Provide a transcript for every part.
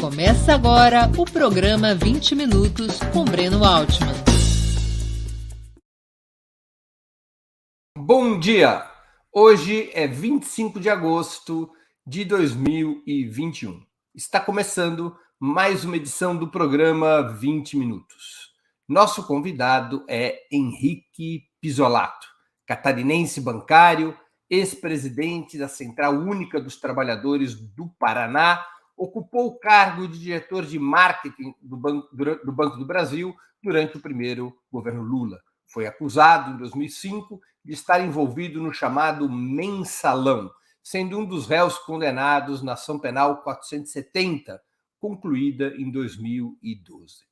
Começa agora o programa 20 Minutos com Breno Altman. Bom dia! Hoje é 25 de agosto de 2021. Está começando mais uma edição do programa 20 Minutos. Nosso convidado é Henrique Pisolato, catarinense bancário, ex-presidente da Central Única dos Trabalhadores do Paraná, ocupou o cargo de diretor de marketing do Banco do Brasil durante o primeiro governo Lula. Foi acusado, em 2005, de estar envolvido no chamado mensalão, sendo um dos réus condenados na ação penal 470, concluída em 2012.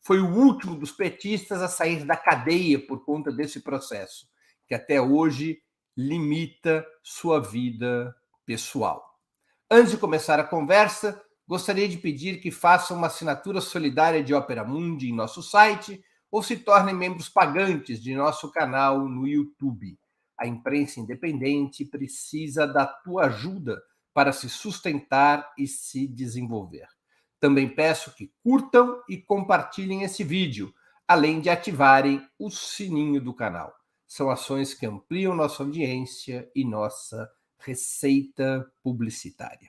Foi o último dos petistas a sair da cadeia por conta desse processo, que até hoje limita sua vida pessoal. Antes de começar a conversa, gostaria de pedir que façam uma assinatura solidária de Opera Mundi em nosso site ou se tornem membros pagantes de nosso canal no YouTube. A imprensa independente precisa da tua ajuda para se sustentar e se desenvolver. Também peço que curtam e compartilhem esse vídeo, além de ativarem o sininho do canal. São ações que ampliam nossa audiência e nossa receita publicitária.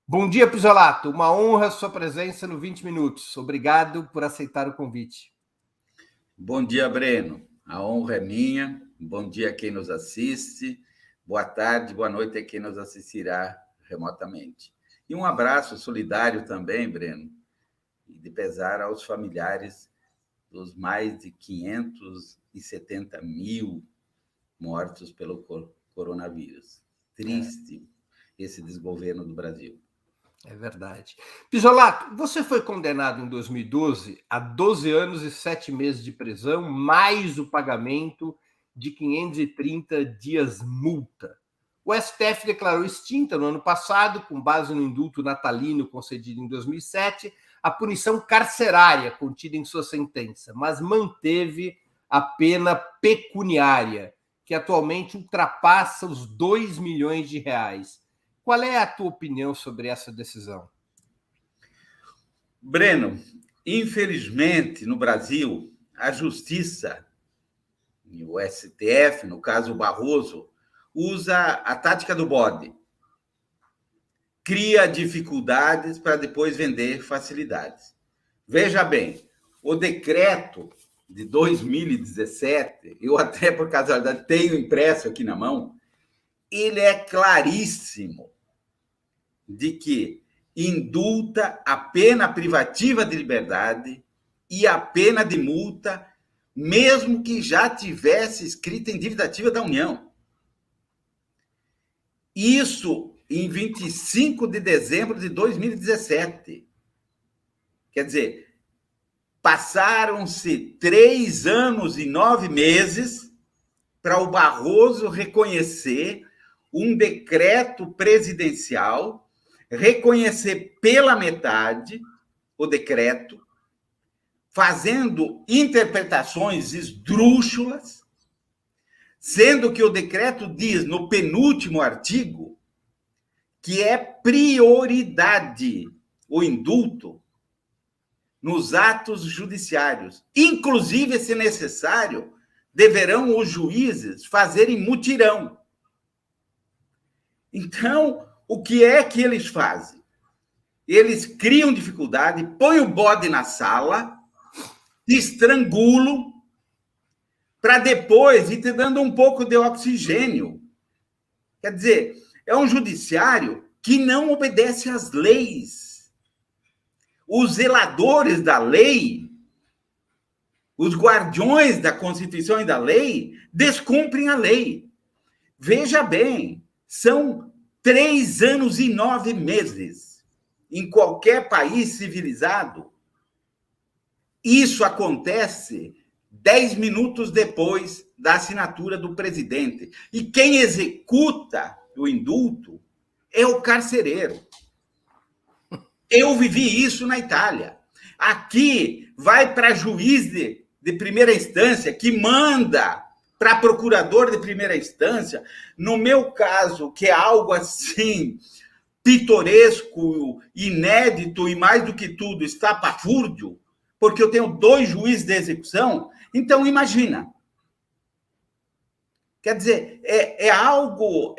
Bom dia, Pisolato. Uma honra a sua presença no 20 Minutos. Obrigado por aceitar o convite. Bom dia, Breno. A honra é minha. Bom dia a quem nos assiste. Boa tarde, boa noite a quem nos assistirá remotamente. E um abraço solidário também, Breno, e de pesar aos familiares dos mais de 570 mil mortos pelo coronavírus. Triste esse desgoverno do Brasil. É verdade. Pisolato, você foi condenado em 2012 a 12 anos e 7 meses de prisão, mais o pagamento de 530 dias multa. O STF declarou extinta no ano passado, com base no indulto natalino concedido em 2007, a punição carcerária contida em sua sentença, mas manteve a pena pecuniária, que atualmente ultrapassa os 2 milhões de reais. Qual é a tua opinião sobre essa decisão? Breno, infelizmente, no Brasil, a justiça, o STF, no caso o Barroso, usa a tática do bode. Cria dificuldades para depois vender facilidades. Veja bem, o decreto de 2017, eu até por casualidade tenho impresso aqui na mão, ele é claríssimo de que indulta a pena privativa de liberdade e a pena de multa, mesmo que já tivesse escrita em dívida ativa da União. Isso em 25 de dezembro de 2017. Quer dizer, passaram-se 3 anos e 9 meses para o Barroso reconhecer um decreto presidencial, reconhecer pela metade o decreto, fazendo interpretações esdrúxulas, sendo que o decreto diz no penúltimo artigo que é prioridade o indulto nos atos judiciários. Inclusive, se necessário, deverão os juízes fazerem mutirão. Então, o que é que eles fazem? Eles criam dificuldade, põem o bode na sala, te estrangulam, para depois ir te dando um pouco de oxigênio. Quer dizer, é um judiciário que não obedece às leis. Os zeladores da lei, os guardiões da Constituição e da lei, descumprem a lei. Veja bem, são 3 anos e 9 meses. Em qualquer país civilizado, isso acontece 10 minutos depois da assinatura do presidente. E quem executa o indulto é o carcereiro. Eu vivi isso na Itália. Aqui vai para juiz de primeira instância, que manda para procurador de primeira instância. No meu caso, que é algo assim pitoresco, inédito e, mais do que tudo, estapafúrdio, porque eu tenho 2 juízes de execução, então imagina. Quer dizer, é algo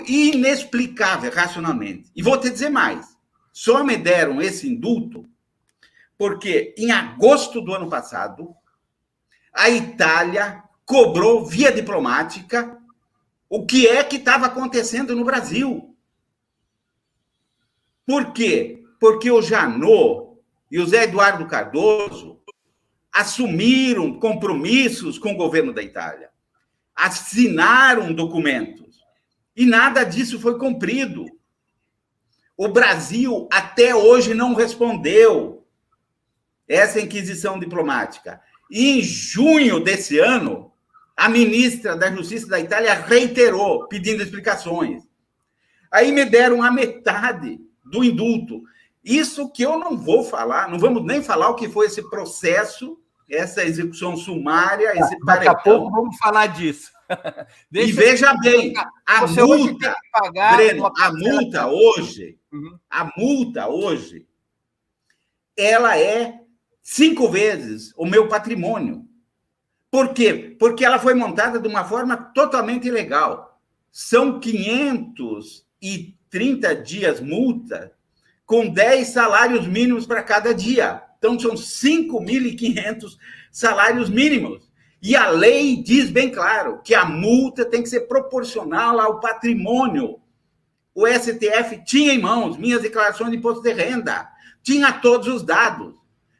inexplicável racionalmente. E vou te dizer mais, só me deram esse indulto porque, em agosto do ano passado, a Itália cobrou, via diplomática, o que é que estava acontecendo no Brasil. Por quê? Porque o Janot e o Zé Eduardo Cardoso assumiram compromissos com o governo da Itália, assinaram documentos, e nada disso foi cumprido. O Brasil até hoje não respondeu essa inquisição diplomática. E em junho desse ano, a ministra da Justiça da Itália reiterou, pedindo explicações. Aí me deram a metade do indulto. Isso que eu não vou falar, não vamos nem falar o que foi esse processo, essa execução sumária, esse paredão. Daqui a pouco vamos falar disso. E veja bem, a multa, Breno, a multa hoje, ela é 5 vezes o meu patrimônio. Por quê? Porque ela foi montada de uma forma totalmente ilegal. São 530 dias multa, com 10 salários mínimos para cada dia. Então, são 5.500 salários mínimos. E a lei diz bem claro que a multa tem que ser proporcional ao patrimônio. O STF tinha em mãos minhas declarações de imposto de renda, tinha todos os dados,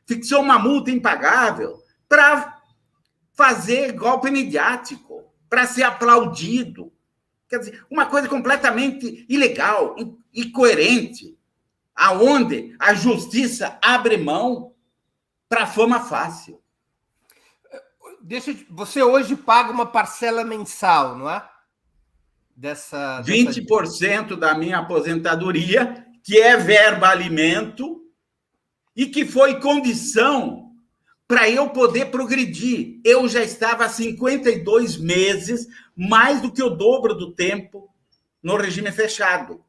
fixou uma multa impagável para fazer golpe midiático, para ser aplaudido. Quer dizer, uma coisa completamente ilegal, incoerente, aonde a justiça abre mão para a fama fácil. Você hoje paga uma parcela mensal, não é? 20% da minha aposentadoria, que é verba alimento, e que foi condição para eu poder progredir. Eu já estava há 52 meses, mais do que o dobro do tempo, no regime fechado.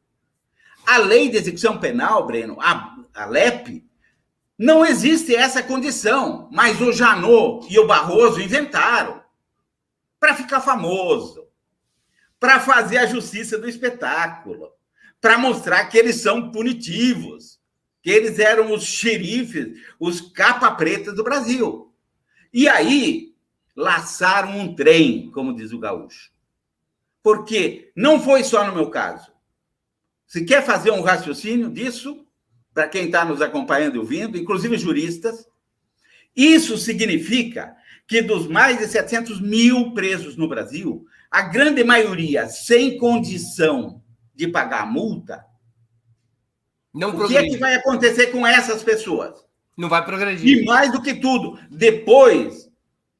A lei de execução penal, Breno, a LEP, não existe essa condição, mas o Janot e o Barroso inventaram para ficar famoso, para fazer a justiça do espetáculo, para mostrar que eles são punitivos, que eles eram os xerifes, os capa-pretas do Brasil. E aí, laçaram um trem, como diz o gaúcho. Porque não foi só no meu caso. Se quer fazer um raciocínio disso, para quem está nos acompanhando e ouvindo, inclusive juristas, isso significa que dos mais de 700 mil presos no Brasil, a grande maioria sem condição de pagar a multa, o que é que vai acontecer com essas pessoas? Não vai progredir. E mais do que tudo, depois,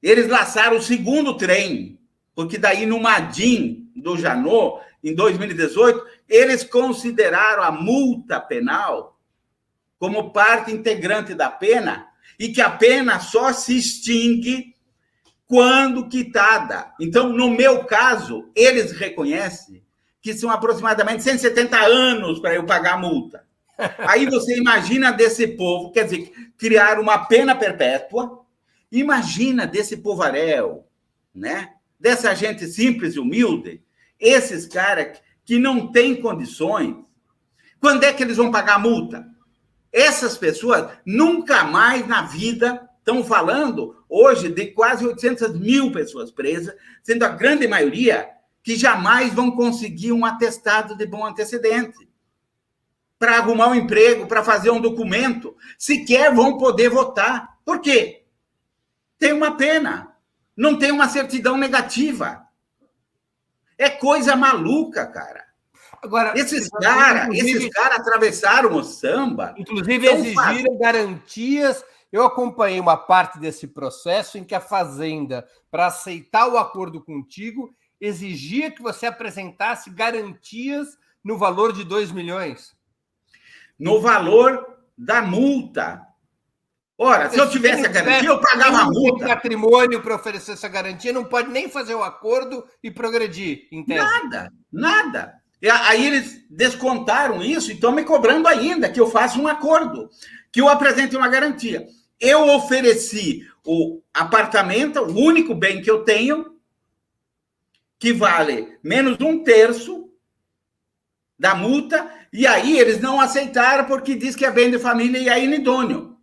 eles laçaram o segundo trem, porque daí no Madim do Janot, em 2018, eles consideraram a multa penal como parte integrante da pena e que a pena só se extingue quando quitada. Então, no meu caso, eles reconhecem que são aproximadamente 170 anos para eu pagar a multa. Aí você imagina desse povo, quer dizer, criar uma pena perpétua, imagina desse povaréu, né? Dessa gente simples e humilde, esses caras que não têm condições, quando é que eles vão pagar a multa? Essas pessoas nunca mais na vida estão falando hoje de quase 800 mil pessoas presas, sendo a grande maioria que jamais vão conseguir um atestado de bom antecedente para arrumar um emprego, para fazer um documento, sequer vão poder votar. Por quê? Tem uma pena, não tem uma certidão negativa. É coisa maluca, cara. Agora, esses caras atravessaram o samba. Inclusive, exigiram garantias. Eu acompanhei uma parte desse processo em que a Fazenda, para aceitar o acordo contigo, exigia que você apresentasse garantias no valor de 2 milhões. No valor da multa. Ora, se eu tivesse a garantia, eu pagava a multa. Patrimônio para oferecer essa garantia, não pode nem fazer o acordo e progredir, em tese. Nada. E aí eles descontaram isso e estão me cobrando ainda que eu faça um acordo, que eu apresente uma garantia. Eu ofereci o apartamento, o único bem que eu tenho, que vale menos de 1/3 da multa, e aí eles não aceitaram porque diz que é bem de família e é inidôneo.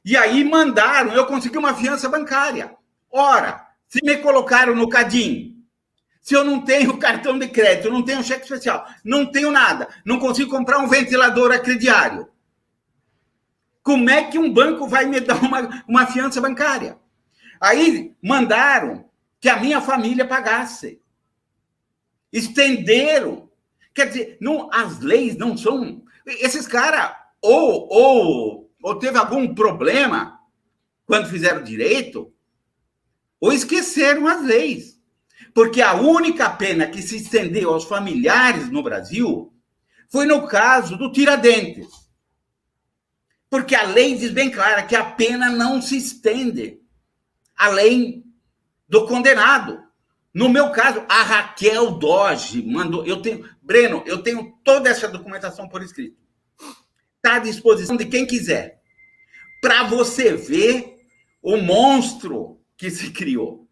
E aí mandaram, eu consegui uma fiança bancária. Ora, se me colocaram no Cadim, se eu não tenho cartão de crédito, não tenho cheque especial, não tenho nada, não consigo comprar um ventilador acrediário, como é que um banco vai me dar uma fiança bancária? Aí mandaram que a minha família pagasse. Estenderam. Quer dizer, não, as leis não são... Esses caras ou teve algum problema quando fizeram direito, ou esqueceram as leis. Porque a única pena que se estendeu aos familiares no Brasil foi no caso do Tiradentes. Porque a lei diz bem clara que a pena não se estende além do condenado. No meu caso, a Raquel Doge mandou... Breno, eu tenho toda essa documentação por escrito. Está à disposição de quem quiser. Para você ver o monstro que se criou.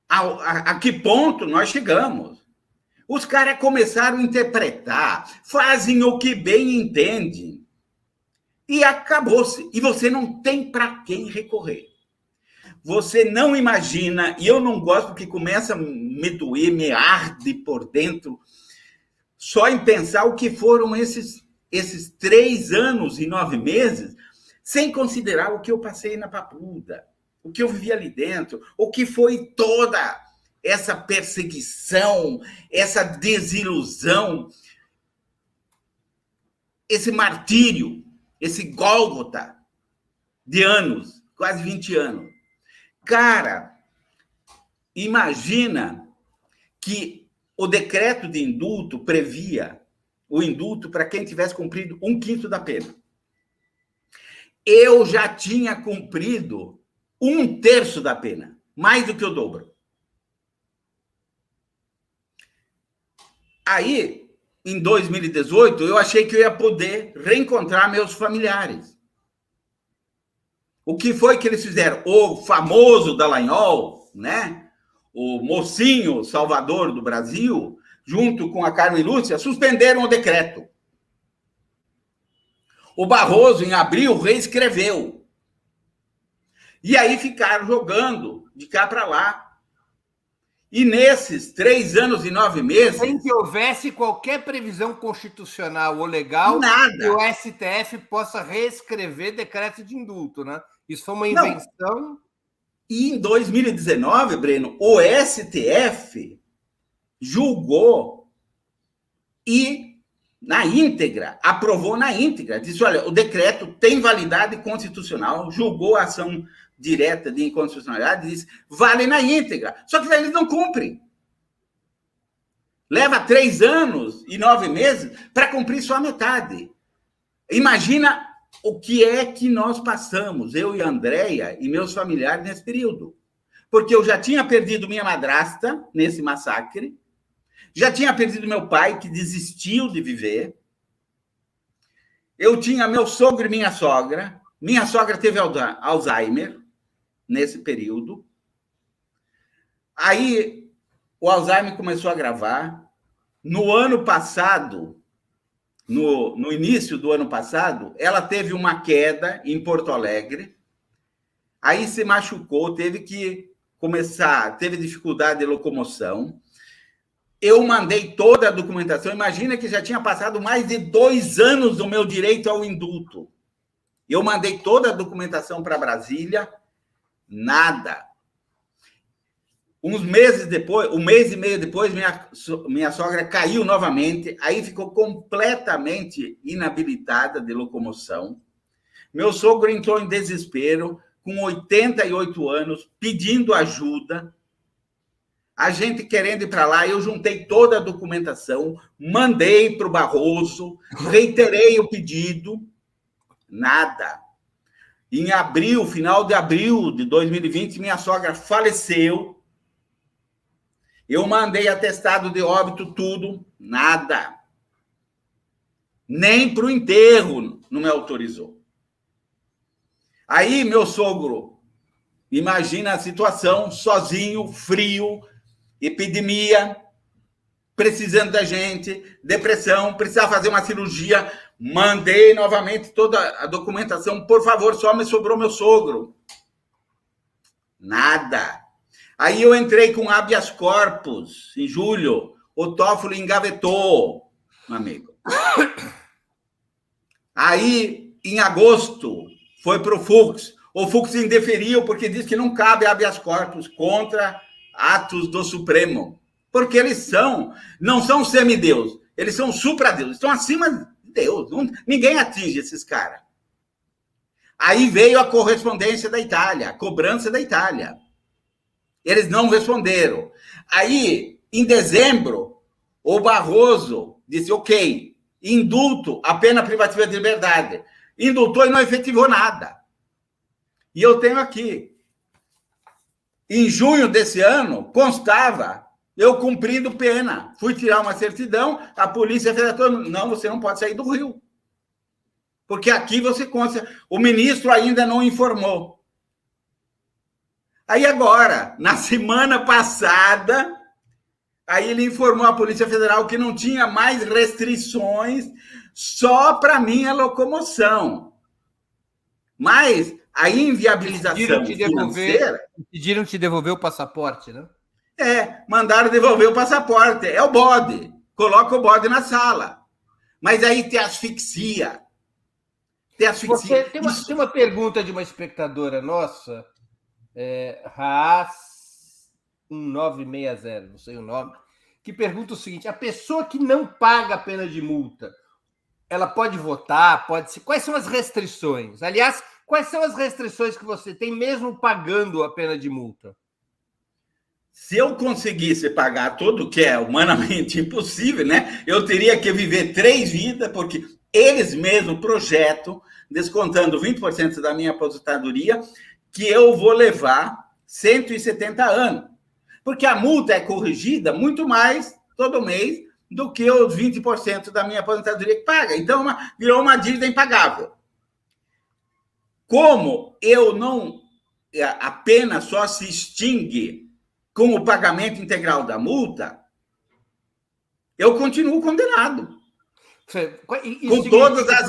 A que ponto nós chegamos? Os caras começaram a interpretar, fazem o que bem entendem. E acabou-se. E você não tem para quem recorrer. Você não imagina, e eu não gosto porque começa a me doer, me arde por dentro, só em pensar o que foram esses 3 anos e 9 meses, sem considerar o que eu passei na Papuda, o que eu vivi ali dentro, o que foi toda essa perseguição, essa desilusão, esse martírio, esse Gólgota de anos, quase 20 anos. Cara, imagina que o decreto de indulto previa o indulto para quem tivesse cumprido 1/5 da pena. Eu já tinha cumprido 1/3 da pena, mais do que o dobro. Aí, em 2018, eu achei que eu ia poder reencontrar meus familiares. O que foi que eles fizeram? O famoso Dallagnol, né? O mocinho salvador do Brasil, junto com a Carmen Lúcia, suspenderam o decreto. O Barroso, em abril, reescreveu. E aí ficaram jogando de cá para lá. E nesses 3 anos e 9 meses... Sem que houvesse qualquer previsão constitucional ou legal, nada, que o STF possa reescrever decreto de indulto, né? Isso foi uma invenção... Não. E em 2019, Breno, o STF julgou e, na íntegra, aprovou na íntegra. Disse, olha, o decreto tem validade constitucional, julgou a ação direta de inconstitucionalidade, disse, vale na íntegra. Só que eles não cumprem. Leva 3 anos e 9 meses para cumprir só a metade. Imagina o que é que nós passamos, eu e a Andréia e meus familiares nesse período. Porque eu já tinha perdido minha madrasta nesse massacre, já tinha perdido meu pai, que desistiu de viver, eu tinha meu sogro e minha sogra teve Alzheimer nesse período. Aí o Alzheimer começou a agravar. No ano passado, no início do ano passado, ela teve uma queda em Porto Alegre, aí se machucou, teve dificuldade de locomoção. Eu mandei toda a documentação, imagina que já tinha passado mais de 2 anos do meu direito ao indulto. Eu mandei toda a documentação para Brasília, nada. Uns meses depois, 1 mês e meio depois, minha sogra caiu novamente, aí ficou completamente inabilitada de locomoção. Meu sogro entrou em desespero, com 88 anos, pedindo ajuda. A gente querendo ir para lá, eu juntei toda a documentação, mandei para o Barroso, reiterei o pedido, nada. Em abril, final de abril de 2020, minha sogra faleceu. Eu mandei atestado de óbito, tudo, nada. Nem para o enterro não me autorizou. Aí, meu sogro, imagina a situação, sozinho, frio, epidemia, precisando da gente, depressão, precisava fazer uma cirurgia. Mandei novamente toda a documentação. Por favor, só me sobrou meu sogro. Nada. Aí eu entrei com habeas corpus em julho. O Toffoli engavetou, meu amigo. Aí, em agosto, foi para o Fux. O Fux indeferiu porque diz que não cabe habeas corpus contra atos do Supremo. Porque eles não são semideus, eles são supradeuses, estão acima de Deus. Ninguém atinge esses caras. Aí veio a correspondência da Itália, a cobrança da Itália. Eles não responderam. Aí, em dezembro, o Barroso disse, ok, indulto a pena privativa de liberdade. Indultou e não efetivou nada. E eu tenho aqui, em junho desse ano, constava eu cumprindo pena. Fui tirar uma certidão, a Polícia Federal, não, você não pode sair do Rio. Porque aqui você consta, o ministro ainda não informou. Aí agora, na semana passada, aí ele informou à Polícia Federal que não tinha mais restrições só para minha locomoção. Mas a inviabilização financeira... Pediram te devolver o passaporte, né? Mandaram devolver o passaporte. É o bode. Coloca o bode na sala. Mas aí te asfixia. Tem uma pergunta de uma espectadora nossa, Haas 1960, não sei o nome, que pergunta o seguinte: a pessoa que não paga a pena de multa, ela pode votar? Quais são as restrições? Aliás, quais são as restrições que você tem mesmo pagando a pena de multa? Se eu conseguisse pagar tudo, que é humanamente impossível, né? Eu teria que viver 3 vidas, porque eles mesmos projetam, descontando 20% da minha aposentadoria, que eu vou levar 170 anos. Porque a multa é corrigida muito mais todo mês do que os 20% da minha aposentadoria que paga. Então, virou uma dívida impagável. Como a pena só se extingue com o pagamento integral da multa, eu continuo condenado. Com todas as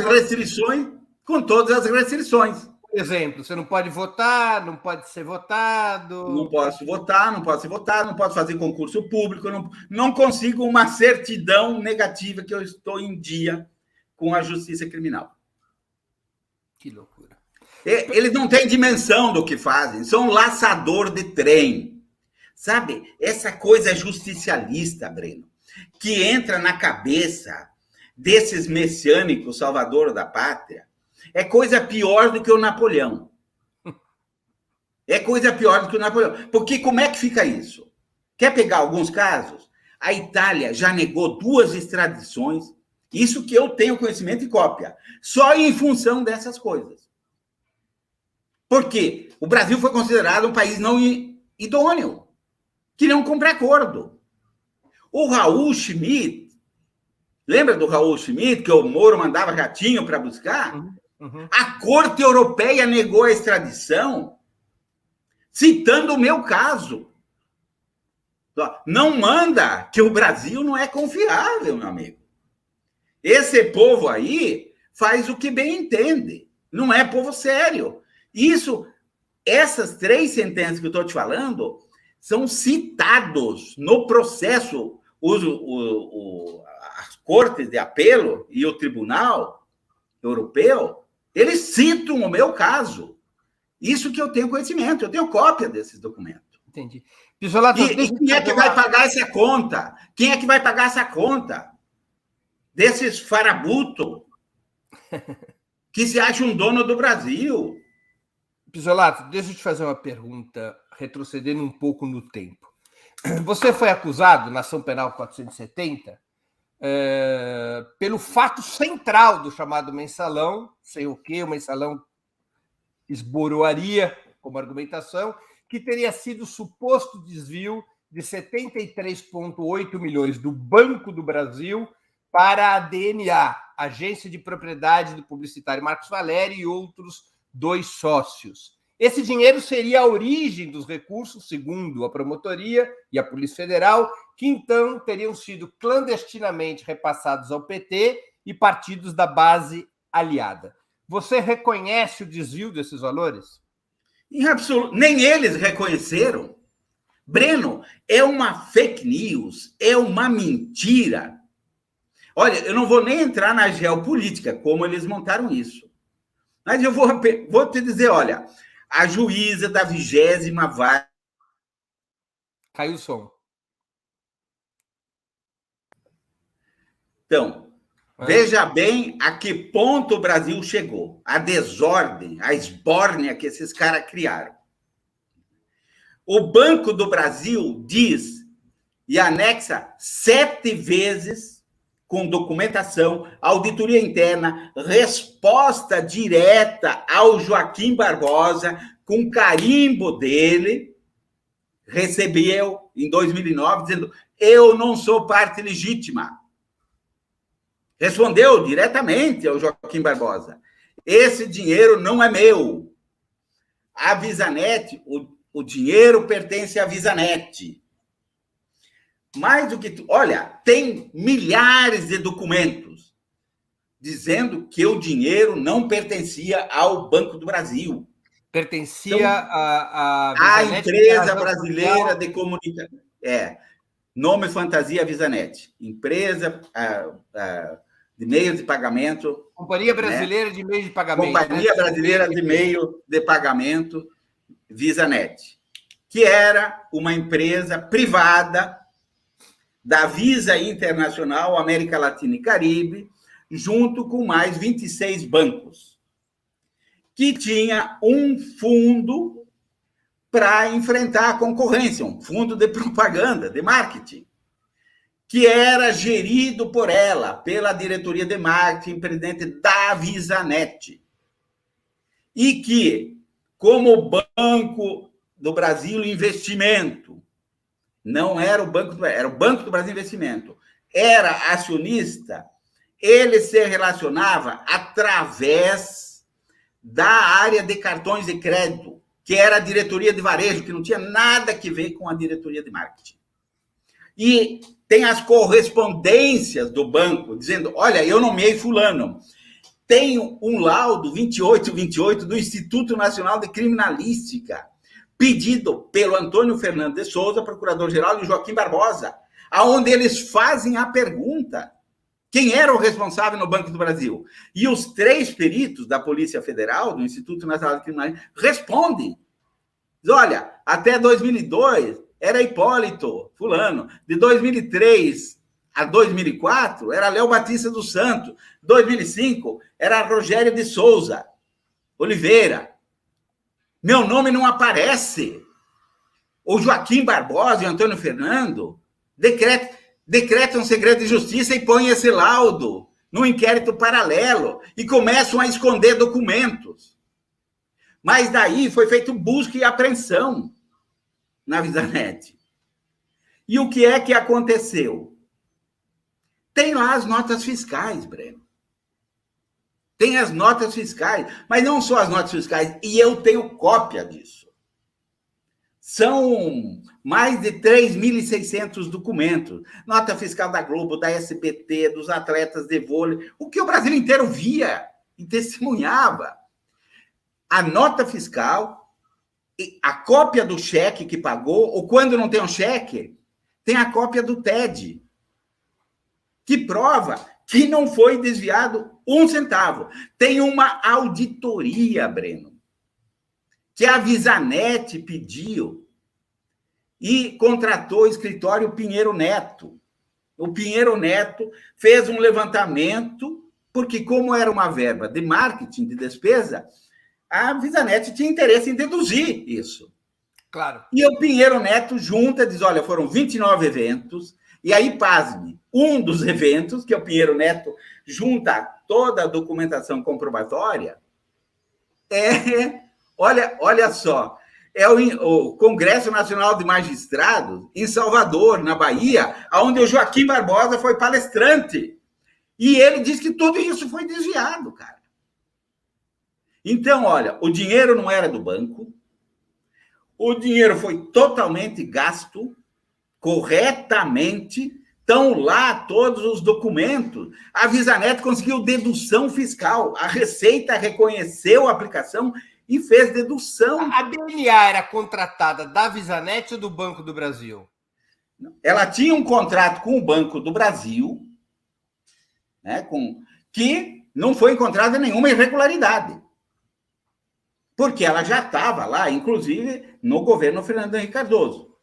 restrições, Por exemplo, você não pode votar, não pode ser votado. Não posso votar, não posso ser votado, não posso fazer concurso público, não consigo uma certidão negativa que eu estou em dia com a justiça criminal. Que loucura. Eles não têm dimensão do que fazem, são um laçador de trem. Sabe, essa coisa justicialista, Breno, que entra na cabeça desses messiânicos salvadores da pátria, é coisa pior do que o Napoleão. É coisa pior do que o Napoleão. Porque como é que fica isso? Quer pegar alguns casos? A Itália já negou 2 extradições, isso que eu tenho conhecimento e cópia, só em função dessas coisas. Por quê? O Brasil foi considerado um país não idôneo, que não cumpre acordo. O Raul Schmidt, lembra do Raul Schmidt, que o Moro mandava ratinho para buscar? Uhum. A Corte Europeia negou a extradição, citando o meu caso. Não manda, que o Brasil não é confiável, meu amigo. Esse povo aí faz o que bem entende. Não é povo sério. Essas 3 sentenças que eu estou te falando são citados no processo. As cortes de apelo e o Tribunal Europeu, eles citam o meu caso. Isso que eu tenho conhecimento, eu tenho cópia desses documentos. Entendi. Pisolato, e quem é que vai pagar essa conta? Quem é que vai pagar essa conta? Desses farabutos que se acham dono do Brasil. Pisolato, deixa eu te fazer uma pergunta, retrocedendo um pouco no tempo. Você foi acusado na ação penal 470 pelo fato central do chamado mensalão, sei o quê, o mensalão esboroaria como argumentação, que teria sido suposto desvio de 73,8 milhões do Banco do Brasil para a DNA, Agência de Propriedade do publicitário Marcos Valério, e outros 2 sócios. Esse dinheiro seria a origem dos recursos, segundo a promotoria e a Polícia Federal, que então teriam sido clandestinamente repassados ao PT e partidos da base aliada. Você reconhece o desvio desses valores? Em absoluto. Nem eles reconheceram. Breno, é uma fake news, é uma mentira. Olha, eu não vou nem entrar na geopolítica, como eles montaram isso. Mas eu vou te dizer, olha, a juíza da 20ª vara... Caiu o som. Então, veja bem a que ponto o Brasil chegou. A desordem, a esbórnia que esses caras criaram. O Banco do Brasil diz e anexa 7 vezes, com documentação, auditoria interna, resposta direta ao Joaquim Barbosa, com carimbo dele, recebeu em 2009, dizendo: eu não sou parte legítima. Respondeu diretamente ao Joaquim Barbosa: esse dinheiro não é meu. A Visanet, o dinheiro pertence à Visanet. Mais do que... Olha, tem milhares de documentos dizendo que o dinheiro não pertencia ao Banco do Brasil. Pertencia então, à empresa brasileira de comunicação. Nome fantasia Visanet. Empresa de meios de pagamento. Companhia Brasileira, né? De Meios de Pagamento. Companhia Brasileira de Meio de Pagamento, Visanet, que era uma empresa privada da Visa Internacional, América Latina e Caribe, junto com mais 26 bancos, que tinha um fundo para enfrentar a concorrência, um fundo de propaganda, de marketing, que era gerido por ela, pela diretoria de marketing presidente da Visanet, e que, como Banco do Brasil Investimento, não era o Banco, era o Banco do Brasil Investimento, era acionista, ele se relacionava através da área de cartões de crédito, que era a diretoria de varejo, que não tinha nada a ver com a diretoria de marketing. E tem as correspondências do banco, dizendo: olha, eu nomeei fulano. Tenho um laudo 2828 do Instituto Nacional de Criminalística, pedido pelo Antônio Fernando de Souza, procurador-geral, e Joaquim Barbosa, aonde eles fazem a pergunta: quem era o responsável no Banco do Brasil? E os 3 peritos da Polícia Federal, do Instituto Nacional de Criminalística, respondem. Diz: olha, até 2002 era Hipólito fulano, de 2003 a 2004 era Léo Batista dos Santos, 2005 era Rogério de Souza Oliveira. Meu nome não aparece. O Joaquim Barbosa e o Antônio Fernando decretam segredo de justiça e põem esse laudo num inquérito paralelo e começam a esconder documentos. Mas daí foi feito busca e apreensão na Visanet. E o que é que aconteceu? Tem lá as notas fiscais, Breno. Tem as notas fiscais, mas não só as notas fiscais, e eu tenho cópia disso. São mais de 3.600 documentos. Nota fiscal da Globo, da SBT, dos atletas de vôlei, o que o Brasil inteiro via e testemunhava. A nota fiscal, a cópia do cheque que pagou, ou quando não tem um cheque, tem a cópia do TED, que prova que não foi desviado 1 centavo. Tem uma auditoria, Breno, que a Visanet pediu e contratou o escritório Pinheiro Neto. O Pinheiro Neto fez um levantamento, porque como era uma verba de marketing, de despesa, a Visanet tinha interesse em deduzir isso. Claro. E o Pinheiro Neto junta, diz: olha, foram 29 eventos, e aí, pasme, um dos eventos, que é o Pinheiro Neto junta toda a documentação comprobatória, olha só, é o Congresso Nacional de Magistrados, em Salvador, na Bahia, onde o Joaquim Barbosa foi palestrante. E ele diz que tudo isso foi desviado, cara. Então, olha, o dinheiro não era do banco, o dinheiro foi totalmente gasto, corretamente, estão lá todos os documentos. A VisaNet conseguiu dedução fiscal, a Receita reconheceu a aplicação e fez dedução. A DNA era contratada da VisaNet ou do Banco do Brasil? Ela tinha um contrato com o Banco do Brasil, né, que não foi encontrada nenhuma irregularidade. Porque ela já estava lá, inclusive, no governo Fernando Henrique Cardoso.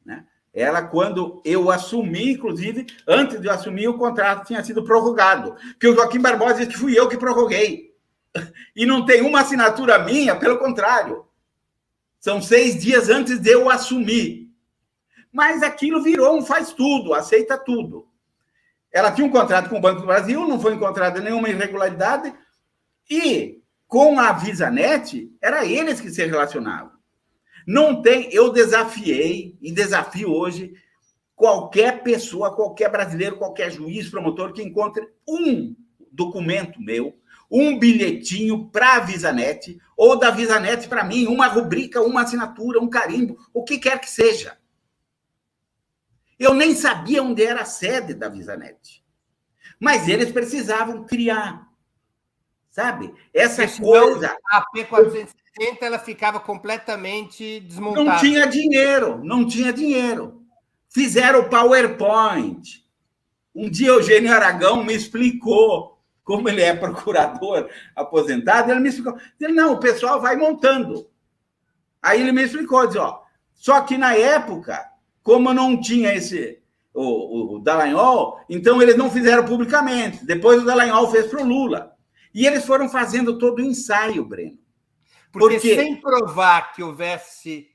Né? Ela, quando eu assumi, inclusive, antes de eu assumir, o contrato tinha sido prorrogado. Porque o Joaquim Barbosa disse que fui eu que prorroguei. E não tem uma assinatura minha, pelo contrário. São 6 dias antes de eu assumir. Mas aquilo virou um faz tudo, aceita tudo. Ela tinha um contrato com o Banco do Brasil, não foi encontrada nenhuma irregularidade, e com a VisaNet, era eles que se relacionavam. Não tem, eu desafiei e desafio hoje qualquer pessoa, qualquer brasileiro, qualquer juiz, promotor que encontre um documento meu, um bilhetinho para a VisaNet, ou da VisaNet para mim, uma rubrica, uma assinatura, um carimbo, o que quer que seja. Eu nem sabia onde era a sede da VisaNet. Mas eles precisavam criar. Sabe? Essa coisa... A P470 ela ficava completamente desmontada. Não tinha dinheiro. Fizeram o PowerPoint. Um dia o Eugênio Aragão me explicou, como ele é procurador aposentado, ele me explicou. Ele, não, o pessoal vai montando. Aí ele me explicou, disse, ó, só que na época, como não tinha o Dallagnol, então eles não fizeram publicamente. Depois o Dallagnol fez para o Lula. E eles foram fazendo todo o ensaio, Breno. Porque sem provar que houvesse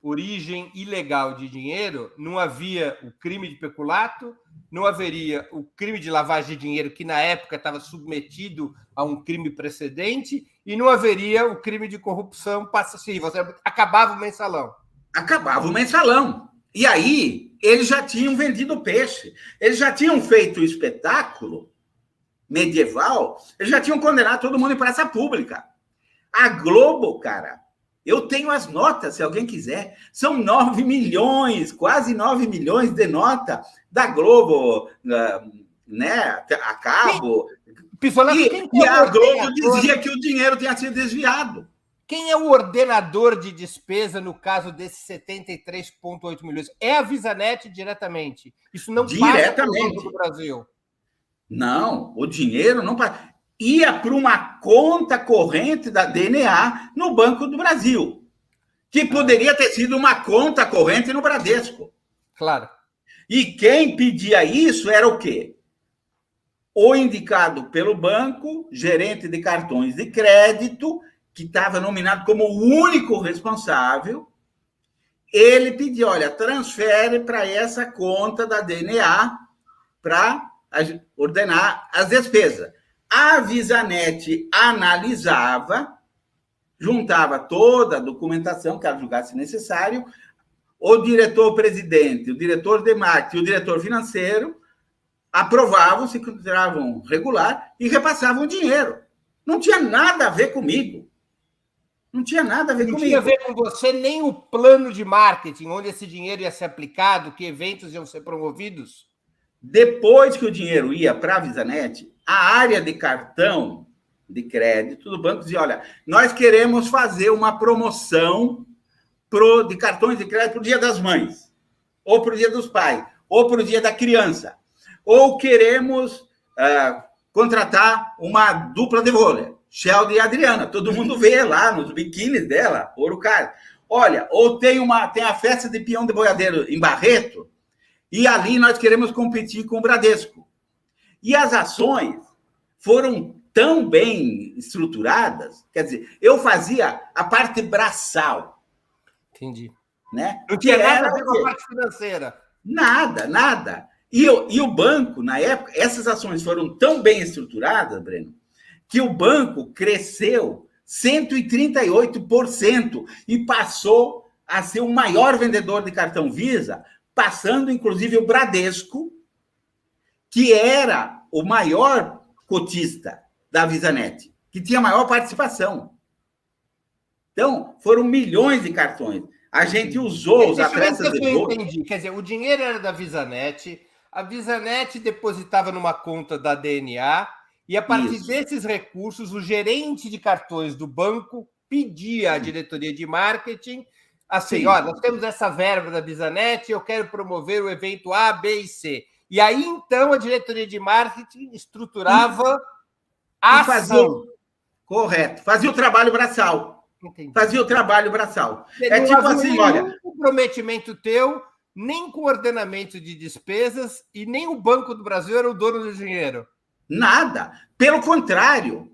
origem ilegal de dinheiro, não havia o crime de peculato, não haveria o crime de lavagem de dinheiro, que na época estava submetido a um crime precedente, e não haveria o crime de corrupção passiva. Acabava o mensalão. Acabava o mensalão. E aí, eles já tinham vendido o peixe. Eles já tinham feito o espetáculo medieval, eles já tinham condenado todo mundo em praça pública. A Globo, cara, eu tenho as notas, se alguém quiser, são 9 milhões, quase 9 milhões de nota da Globo, né, a cabo. E a Globo dizia que o dinheiro tinha sido desviado. Quem é o ordenador de despesa no caso desses 73,8 milhões? É a VisaNet diretamente. Isso não passa pelo Banco do Brasil. Não, o dinheiro não ia para uma conta corrente da DNA no Banco do Brasil, que poderia ter sido uma conta corrente no Bradesco. Claro. E quem pedia isso era o quê? O indicado pelo banco, gerente de cartões de crédito, que estava nominado como o único responsável. Ele pedia, olha, transfere para essa conta da DNA para ordenar as despesas. A VisaNet analisava, juntava toda a documentação que ela julgasse necessário, o diretor-presidente, o diretor de marketing e o diretor financeiro aprovavam, se consideravam regular e repassavam o dinheiro. Não tinha nada a ver comigo. Não tinha nada a ver comigo. Não tinha a ver com você nem o plano de marketing, onde esse dinheiro ia ser aplicado, que eventos iam ser promovidos? Depois que o dinheiro ia para a VisaNet, a área de cartão de crédito do banco dizia, olha, nós queremos fazer uma promoção de cartões de crédito para o Dia das Mães, ou para o Dia dos Pais, ou para o Dia da Criança, ou queremos contratar uma dupla de vôlei, Sheldon e Adriana, todo mundo vê lá nos biquínis dela, ouro caro. Olha, ou tem a festa de peão de boiadeiro em Barreto, e ali nós queremos competir com o Bradesco. E as ações foram tão bem estruturadas, quer dizer, eu fazia a parte braçal. Entendi. Né? Não tinha nada a ver com a parte financeira. Nada. E o banco, na época, essas ações foram tão bem estruturadas, Breno, que o banco cresceu 138%, e passou a ser o maior vendedor de cartão Visa, passando, inclusive, o Bradesco, que era o maior cotista da VisaNet, que tinha maior participação. Então, foram milhões de cartões. A gente usou os atletas de eu entendi. Quer dizer, o dinheiro era da VisaNet, a VisaNet depositava numa conta da DNA, e a partir desses recursos, o gerente de cartões do banco pedia à diretoria de marketing assim, ó, nós temos essa verba da VisaNet, eu quero promover o evento A, B e C. E aí, então, a diretoria de marketing estruturava a ação. Correto. Fazia o trabalho braçal. Entendi. Fazia o trabalho braçal. É tipo assim, olha... Não comprometimento teu, nem com ordenamento de despesas, e nem o Banco do Brasil era o dono do dinheiro. Nada. Pelo contrário,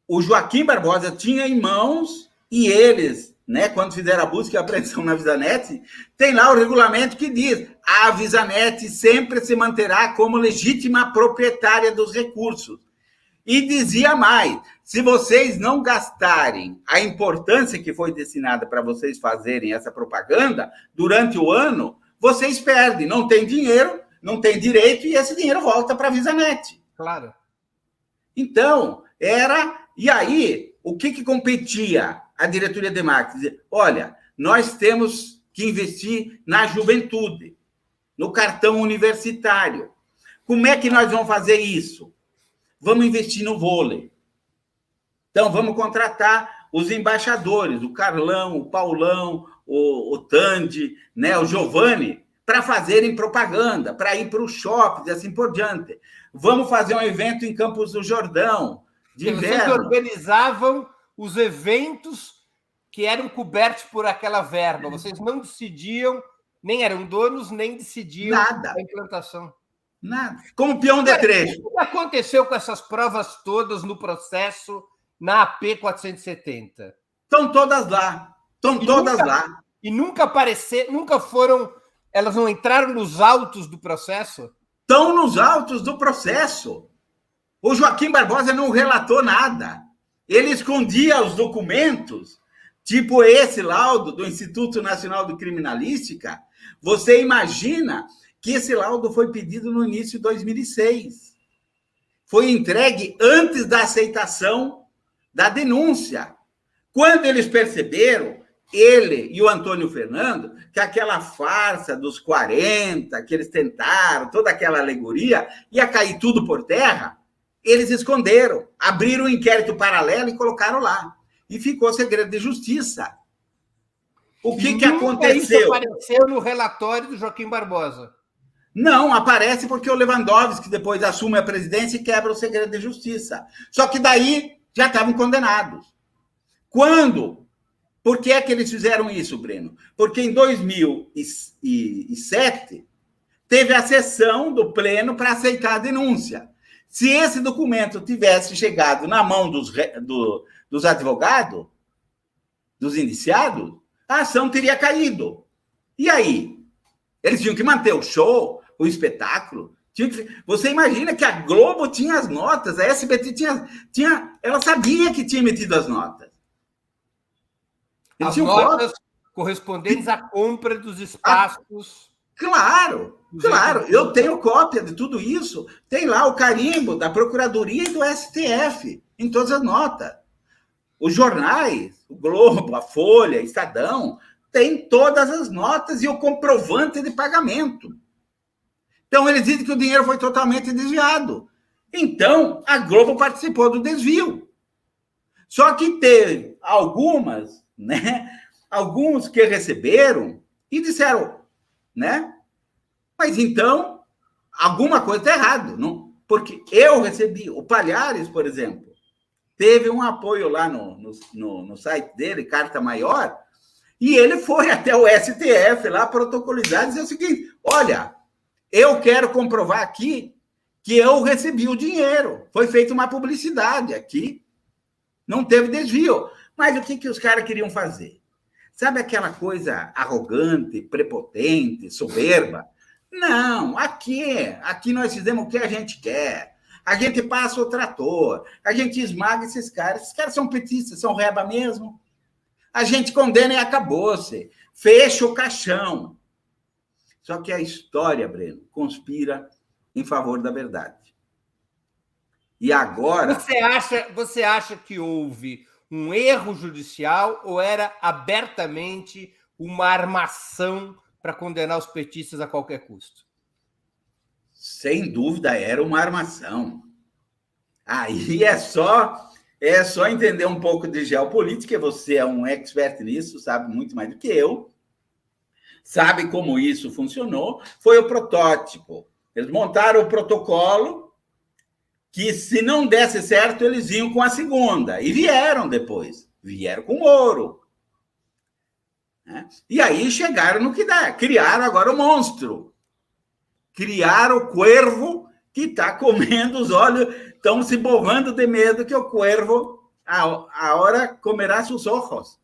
o Joaquim Barbosa tinha em mãos, e eles, né, quando fizeram a busca e a apreensão na VisaNet, tem lá o regulamento que diz: a VisaNet sempre se manterá como legítima proprietária dos recursos. E dizia mais: se vocês não gastarem a importância que foi destinada para vocês fazerem essa propaganda durante o ano, vocês perdem, não tem dinheiro, não tem direito, e esse dinheiro volta para a VisaNet. Claro. Então, era... E aí, o que competia a diretoria de marketing? Olha, nós temos que investir na juventude, no cartão universitário. Como é que nós vamos fazer isso? Vamos investir no vôlei. Então, vamos contratar os embaixadores, o Carlão, o Paulão, o Tandy, né, o Giovanni, para fazerem propaganda, para ir para o shopping e assim por diante. Vamos fazer um evento em Campos do Jordão, de inverno. Vocês organizavam os eventos que eram cobertos por aquela verba. Vocês não decidiam, nem eram donos, nem decidiam nada. A implantação. Nada. Como peão de trecho. O que aconteceu com essas provas todas no processo na AP 470? Estão todas lá. Estão todas lá. E nunca apareceram, nunca foram... Elas não entraram nos autos do processo? Estão nos autos do processo. O Joaquim Barbosa não relatou nada. Ele escondia os documentos, tipo esse laudo do Instituto Nacional de Criminalística. Você imagina que esse laudo foi pedido no início de 2006. Foi entregue antes da aceitação da denúncia. Quando eles perceberam, ele e o Antônio Fernando, que aquela farsa dos 40, que eles tentaram, toda aquela alegoria, ia cair tudo por terra, eles esconderam, abriram um inquérito paralelo e colocaram lá. E ficou segredo de justiça. O que aconteceu? Isso apareceu no relatório do Joaquim Barbosa. Não, aparece porque o Lewandowski depois assume a presidência e quebra o segredo de justiça. Só que daí já estavam condenados. Quando? Por que é que eles fizeram isso, Breno? Porque em 2007 teve a sessão do pleno para aceitar a denúncia. Se esse documento tivesse chegado na mão dos advogados, dos indiciados, a ação teria caído. E aí? Eles tinham que manter o show, o espetáculo. Você imagina que a Globo tinha as notas, a SBT tinha, ela sabia que tinha metido as notas. As notas correspondentes à compra dos espaços. Claro. Eu tenho cópia de tudo isso. Tem lá o carimbo da Procuradoria e do STF em todas as notas. Os jornais, o Globo, a Folha, Estadão, tem todas as notas e o comprovante de pagamento. Então, eles dizem que o dinheiro foi totalmente desviado. Então, a Globo participou do desvio. Só que teve algumas, né? Alguns que receberam e disseram, né? Mas então, alguma coisa está errada. Não? Porque eu recebi, o Palhares, por exemplo, teve um apoio lá no site dele, Carta Maior, e ele foi até o STF lá protocolizar e dizer o seguinte: olha, eu quero comprovar aqui que eu recebi o dinheiro. Foi feita uma publicidade aqui, não teve desvio. Mas o que os caras queriam fazer? Sabe aquela coisa arrogante, prepotente, soberba? Não, aqui nós fizemos o que a gente quer. a gente passa o trator, a gente esmaga esses caras são petistas, são reba mesmo. A gente condena e acabou-se. Fecha o caixão. Só que a história, Breno, conspira em favor da verdade. E agora... Você acha que houve um erro judicial ou era abertamente uma armação para condenar os petistas a qualquer custo? Sem dúvida, era uma armação. Aí é só entender um pouco de geopolítica, você é um expert nisso, sabe muito mais do que eu, sabe como isso funcionou, foi o protótipo. Eles montaram o protocolo que, se não desse certo, eles iam com a segunda. E vieram depois. Vieram com ouro. Né? E aí chegaram no que dá. Criaram agora o monstro. Criaram o cuervo que está comendo os olhos, estão se borrando de medo que o cuervo, a hora, comerá seus ojos.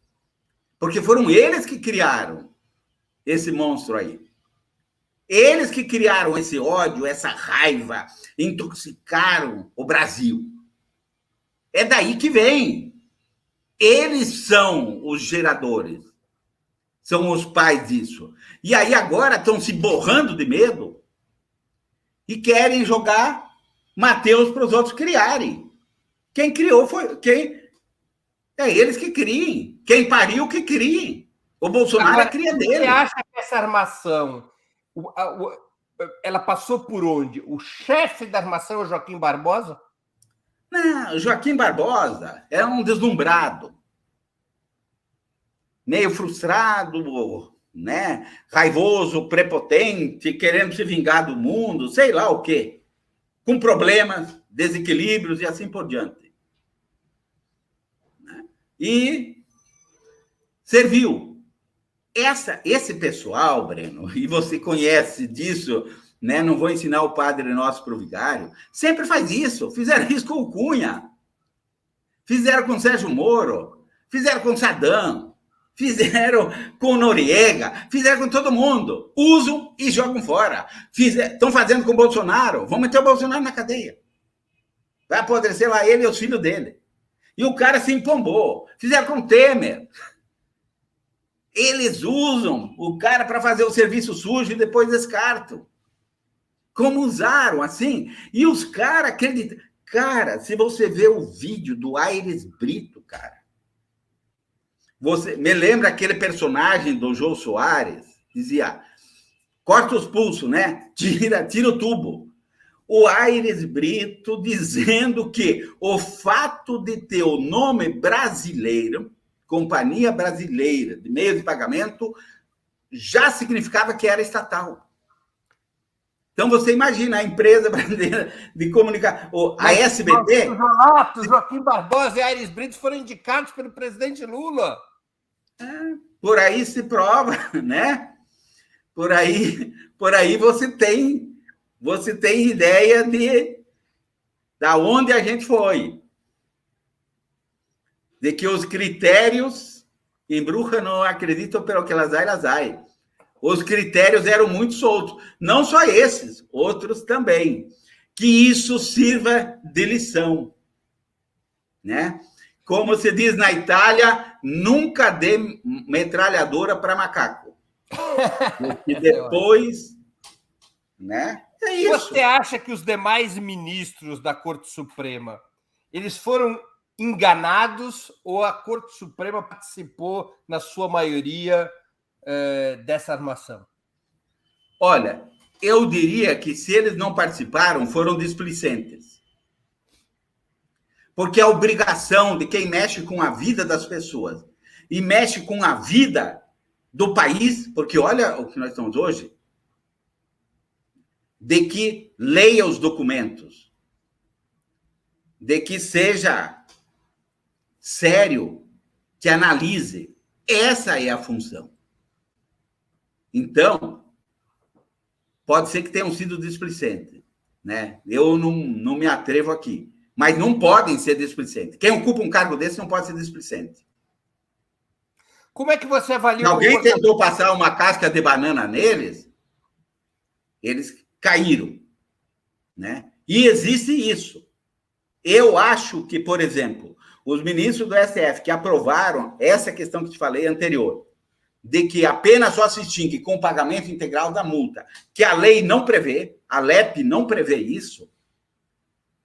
Porque foram eles que criaram esse monstro aí. Eles que criaram esse ódio, essa raiva, intoxicaram o Brasil. É daí que vem. Eles são os geradores. São os pais disso. E aí agora estão se borrando de medo e querem jogar Mateus para os outros criarem. Quem criou foi... É eles que criem. Quem pariu, que criem. O Bolsonaro agora, é cria dele. Você acha que essa armação, ela passou por onde? O chefe da armação é o Joaquim Barbosa? Não, o Joaquim Barbosa é um deslumbrado. Meio frustrado, né? Raivoso, prepotente, querendo se vingar do mundo, sei lá o quê. Com problemas, desequilíbrios e assim por diante. E serviu. Esse pessoal, Breno, e você conhece disso, né? Não vou ensinar o Padre Nosso para o vigário, sempre faz isso. Fizeram isso com o Cunha, fizeram com o Sérgio Moro, fizeram com o Saddam, fizeram com o Noriega, fizeram com todo mundo. Usam e jogam fora. Estão fazendo com o Bolsonaro. Vão meter o Bolsonaro na cadeia. Vai apodrecer lá ele e os filhos dele. E o cara se empombou. Fizeram com o Temer. Eles usam o cara para fazer o serviço sujo e depois descartam. Como usaram, assim. E os caras acreditam. Cara, se você vê o vídeo do Aires Brito, cara, você me lembra aquele personagem do Jô Soares? Dizia, corta os pulsos, né? Tira o tubo. O Aires Brito dizendo que o fato de ter o nome brasileiro, Companhia Brasileira de Meios de Pagamento, já significava que era estatal. Então, você imagina a empresa brasileira de comunicação, a SBT... Joaquim Barbosa e Aires Brito foram indicados pelo presidente Lula. Por aí se prova, né? Por aí você tem ideia de onde a gente foi. De que os critérios, em bruxa não acreditam pelo que elas hay. Os critérios eram muito soltos. Não só esses, outros também. Que isso sirva de lição. Né? Como se diz na Itália, nunca dê metralhadora para macaco. E depois... né? É isso. Você acha que os demais ministros da Corte Suprema, eles foram enganados ou a Corte Suprema participou, na sua maioria, dessa armação? Olha, eu diria que se eles não participaram, foram displicentes. Porque a obrigação de quem mexe com a vida das pessoas e mexe com a vida do país, porque olha o que nós estamos hoje, de que leia os documentos, de que seja sério, que analise. Essa é a função. Então, pode ser que tenham sido displicentes, né? Eu não me atrevo aqui. Mas não podem ser displicentes. Quem ocupa um cargo desse não pode ser displicente. Como é que você avalia... Se alguém tentou passar uma casca de banana neles, eles caíram, né? E existe isso. Eu acho que, por exemplo, os ministros do STF que aprovaram essa questão que te falei anterior, de que a pena só se extingue com o pagamento integral da multa, que a lei não prevê, a LEP não prevê isso,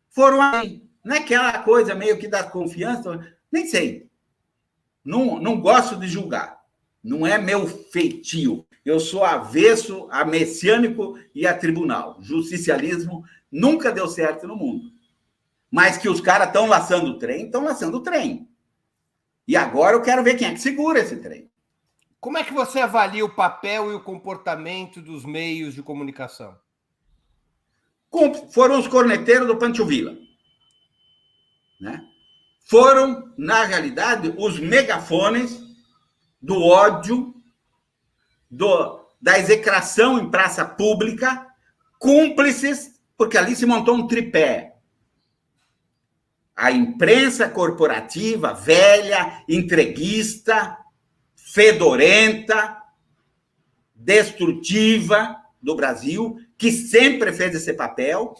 foram aí. Não é aquela coisa meio que dá confiança, nem sei. Não gosto de julgar. Não é meu feitio. Eu sou avesso a messiânico e a tribunal. Justicialismo nunca deu certo no mundo. Mas que os caras estão laçando o trem, estão laçando o trem. E agora eu quero ver quem é que segura esse trem. Como é que você avalia o papel e o comportamento dos meios de comunicação? Foram os corneteiros do Pancho Villa. Né? Foram, na realidade, os megafones do ódio, da execração em praça pública, cúmplices, porque ali se montou um tripé. A imprensa corporativa, velha, entreguista, fedorenta, destrutiva do Brasil, que sempre fez esse papel,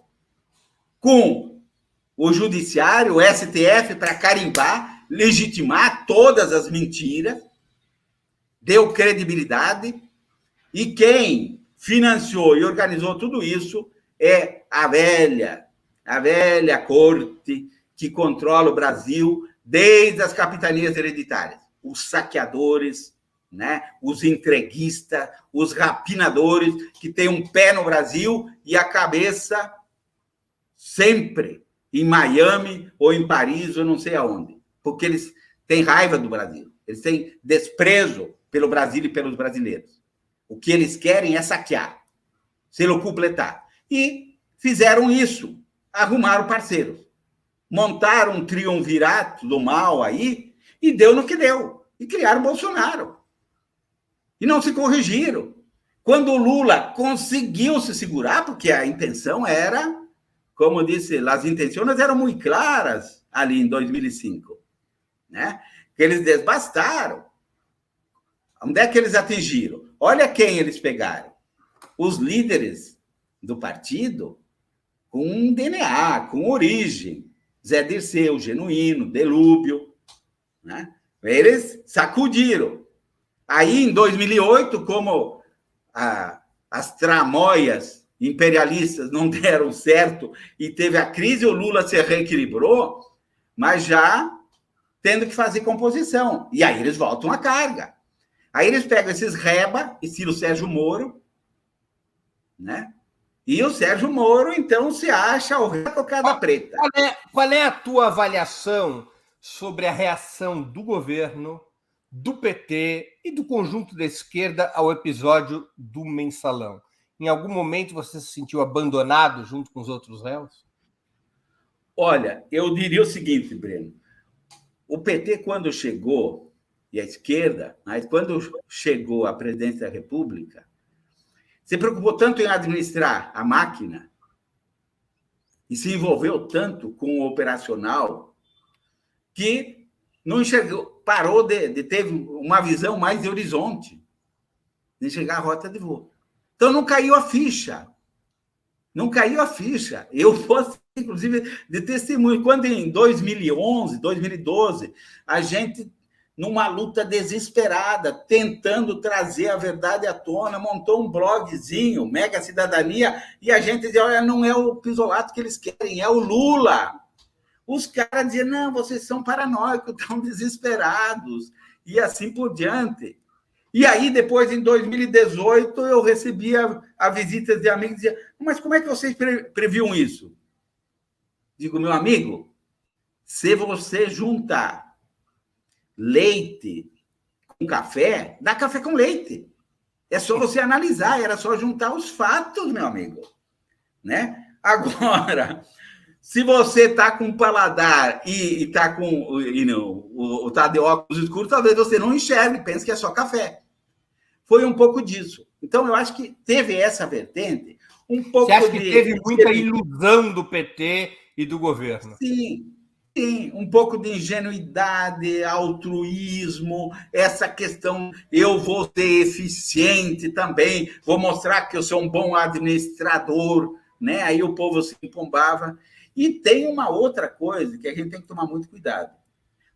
com o judiciário, o STF, para carimbar, legitimar todas as mentiras, deu credibilidade, e quem financiou e organizou tudo isso é a velha corte que controla o Brasil desde as capitanias hereditárias. Os saqueadores, né? Os entreguistas, os rapinadores, que têm um pé no Brasil e a cabeça sempre em Miami ou em Paris ou não sei aonde. Porque eles têm raiva do Brasil. Eles têm desprezo pelo Brasil e pelos brasileiros. O que eles querem é saquear, se locupletar. E fizeram isso, arrumaram parceiros. Montaram um triunvirato do mal aí e deu no que deu. E criaram Bolsonaro. E não se corrigiram. Quando o Lula conseguiu se segurar, porque a intenção era, como disse, as intenções eram muito claras ali em 2005, né? Que eles desbastaram. Onde é que eles atingiram? Olha quem eles pegaram. Os líderes do partido com um DNA, com origem. Zé Dirceu, Genuíno, Delúbio, né? Eles sacudiram. Aí, em 2008, como as tramóias imperialistas não deram certo e teve a crise, o Lula se reequilibrou, mas já tendo que fazer composição. E aí eles voltam à carga. Aí eles pegam esses reba, estilo Sérgio Moro, né? E o Sérgio Moro, então, se acha o rei da cocada preta. Qual é a tua avaliação sobre a reação do governo, do PT e do conjunto da esquerda ao episódio do Mensalão? Em algum momento você se sentiu abandonado junto com os outros réus? Olha, eu diria o seguinte, Breno. O PT, quando chegou, e a esquerda, mas quando chegou à presidência da República, se preocupou tanto em administrar a máquina e se envolveu tanto com o operacional que não enxergou, parou de ter uma visão mais de horizonte, de enxergar a rota de voo. Então, não caiu a ficha. Não caiu a ficha. Eu fosse, inclusive, de testemunho. Quando em 2011, 2012, a gente, numa luta desesperada, tentando trazer a verdade à tona, montou um blogzinho, Mega Cidadania, e a gente dizia, olha, não é o Pisolato que eles querem, é o Lula. Os caras diziam, não, vocês são paranoicos, estão desesperados, e assim por diante. E aí, depois, em 2018, eu recebia a visita de amigos e dizia, mas como é que vocês previam isso? Digo, meu amigo, se você juntar leite com café, dá café com leite. É só você analisar, era só juntar os fatos, meu amigo. Né? Agora, se você está com paladar e está com tá de óculos escuros, talvez você não enxergue, pense que é só café. Foi um pouco disso. Então, eu acho que teve essa vertente, um pouco Você acha que teve muita ilusão do PT e do governo? Sim, um pouco de ingenuidade, altruísmo, essa questão, eu vou ser eficiente também, vou mostrar que eu sou um bom administrador, né? Aí o povo se empombava. E tem uma outra coisa que a gente tem que tomar muito cuidado,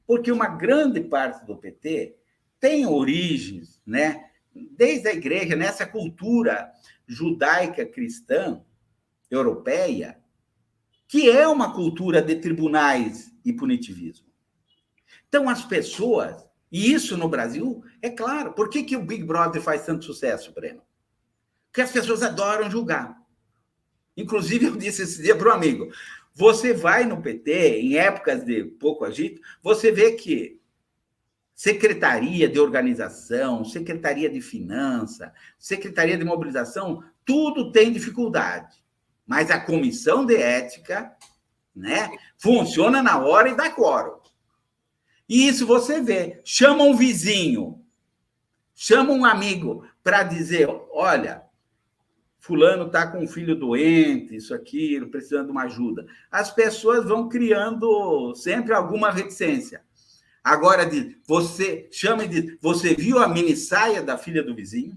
porque uma grande parte do PT tem origens, né? Desde a igreja, nessa cultura judaica cristã europeia, que é uma cultura de tribunais e punitivismo. Então, as pessoas, e isso no Brasil, é claro. Por que o Big Brother faz tanto sucesso, Breno? Porque as pessoas adoram julgar. Inclusive, eu disse esse dia para um amigo, você vai no PT, em épocas de pouco agito, você vê que Secretaria de Organização, Secretaria de Finança, Secretaria de Mobilização, tudo tem dificuldade. Mas a Comissão de Ética, né, funciona na hora e dá quórum. E isso você vê. Chama um vizinho, chama um amigo para dizer, olha, fulano está com um filho doente, isso, aquilo, precisando de uma ajuda. As pessoas vão criando sempre alguma reticência. Agora, você chama e diz, você viu a mini saia da filha do vizinho?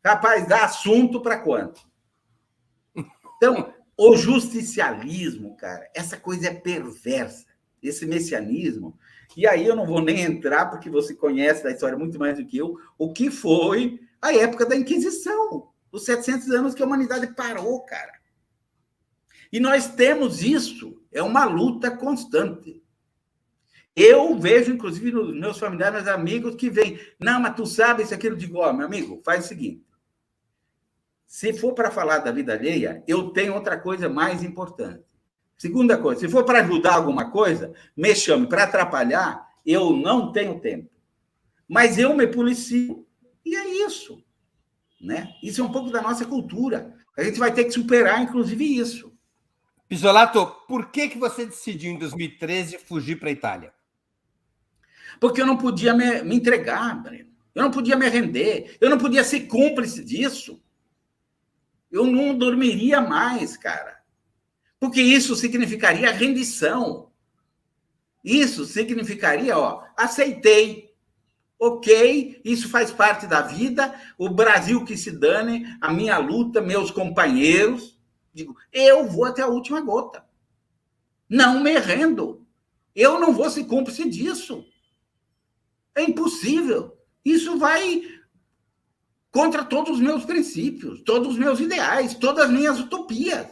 Rapaz, dá assunto para quanto? Então, o justicialismo, cara, essa coisa é perversa, esse messianismo. E aí eu não vou nem entrar, porque você conhece da história muito mais do que eu, o que foi a época da Inquisição, os 700 anos que a humanidade parou, cara. E nós temos isso, é uma luta constante. Eu vejo, inclusive, nos meus familiares, meus amigos, que vêm, não, mas tu sabe isso, aquilo, eu digo, ó, meu amigo, faz o seguinte, se for para falar da vida alheia, eu tenho outra coisa mais importante. Segunda coisa, se for para ajudar alguma coisa, me chame. Para atrapalhar, eu não tenho tempo. Mas eu me policio. E é isso. Né? Isso é um pouco da nossa cultura. A gente vai ter que superar, inclusive, isso. Pisolato, por que você decidiu, em 2013, fugir para a Itália? Porque eu não podia me entregar, Breno. Eu não podia me render. Eu não podia ser cúmplice disso. Eu não dormiria mais, cara. Porque isso significaria rendição. Isso significaria, ó, aceitei. Ok, isso faz parte da vida. O Brasil que se dane, a minha luta, meus companheiros. Digo, eu vou até a última gota. Não me rendo. Eu não vou ser cúmplice disso. É impossível. Isso vai contra todos os meus princípios, todos os meus ideais, todas as minhas utopias.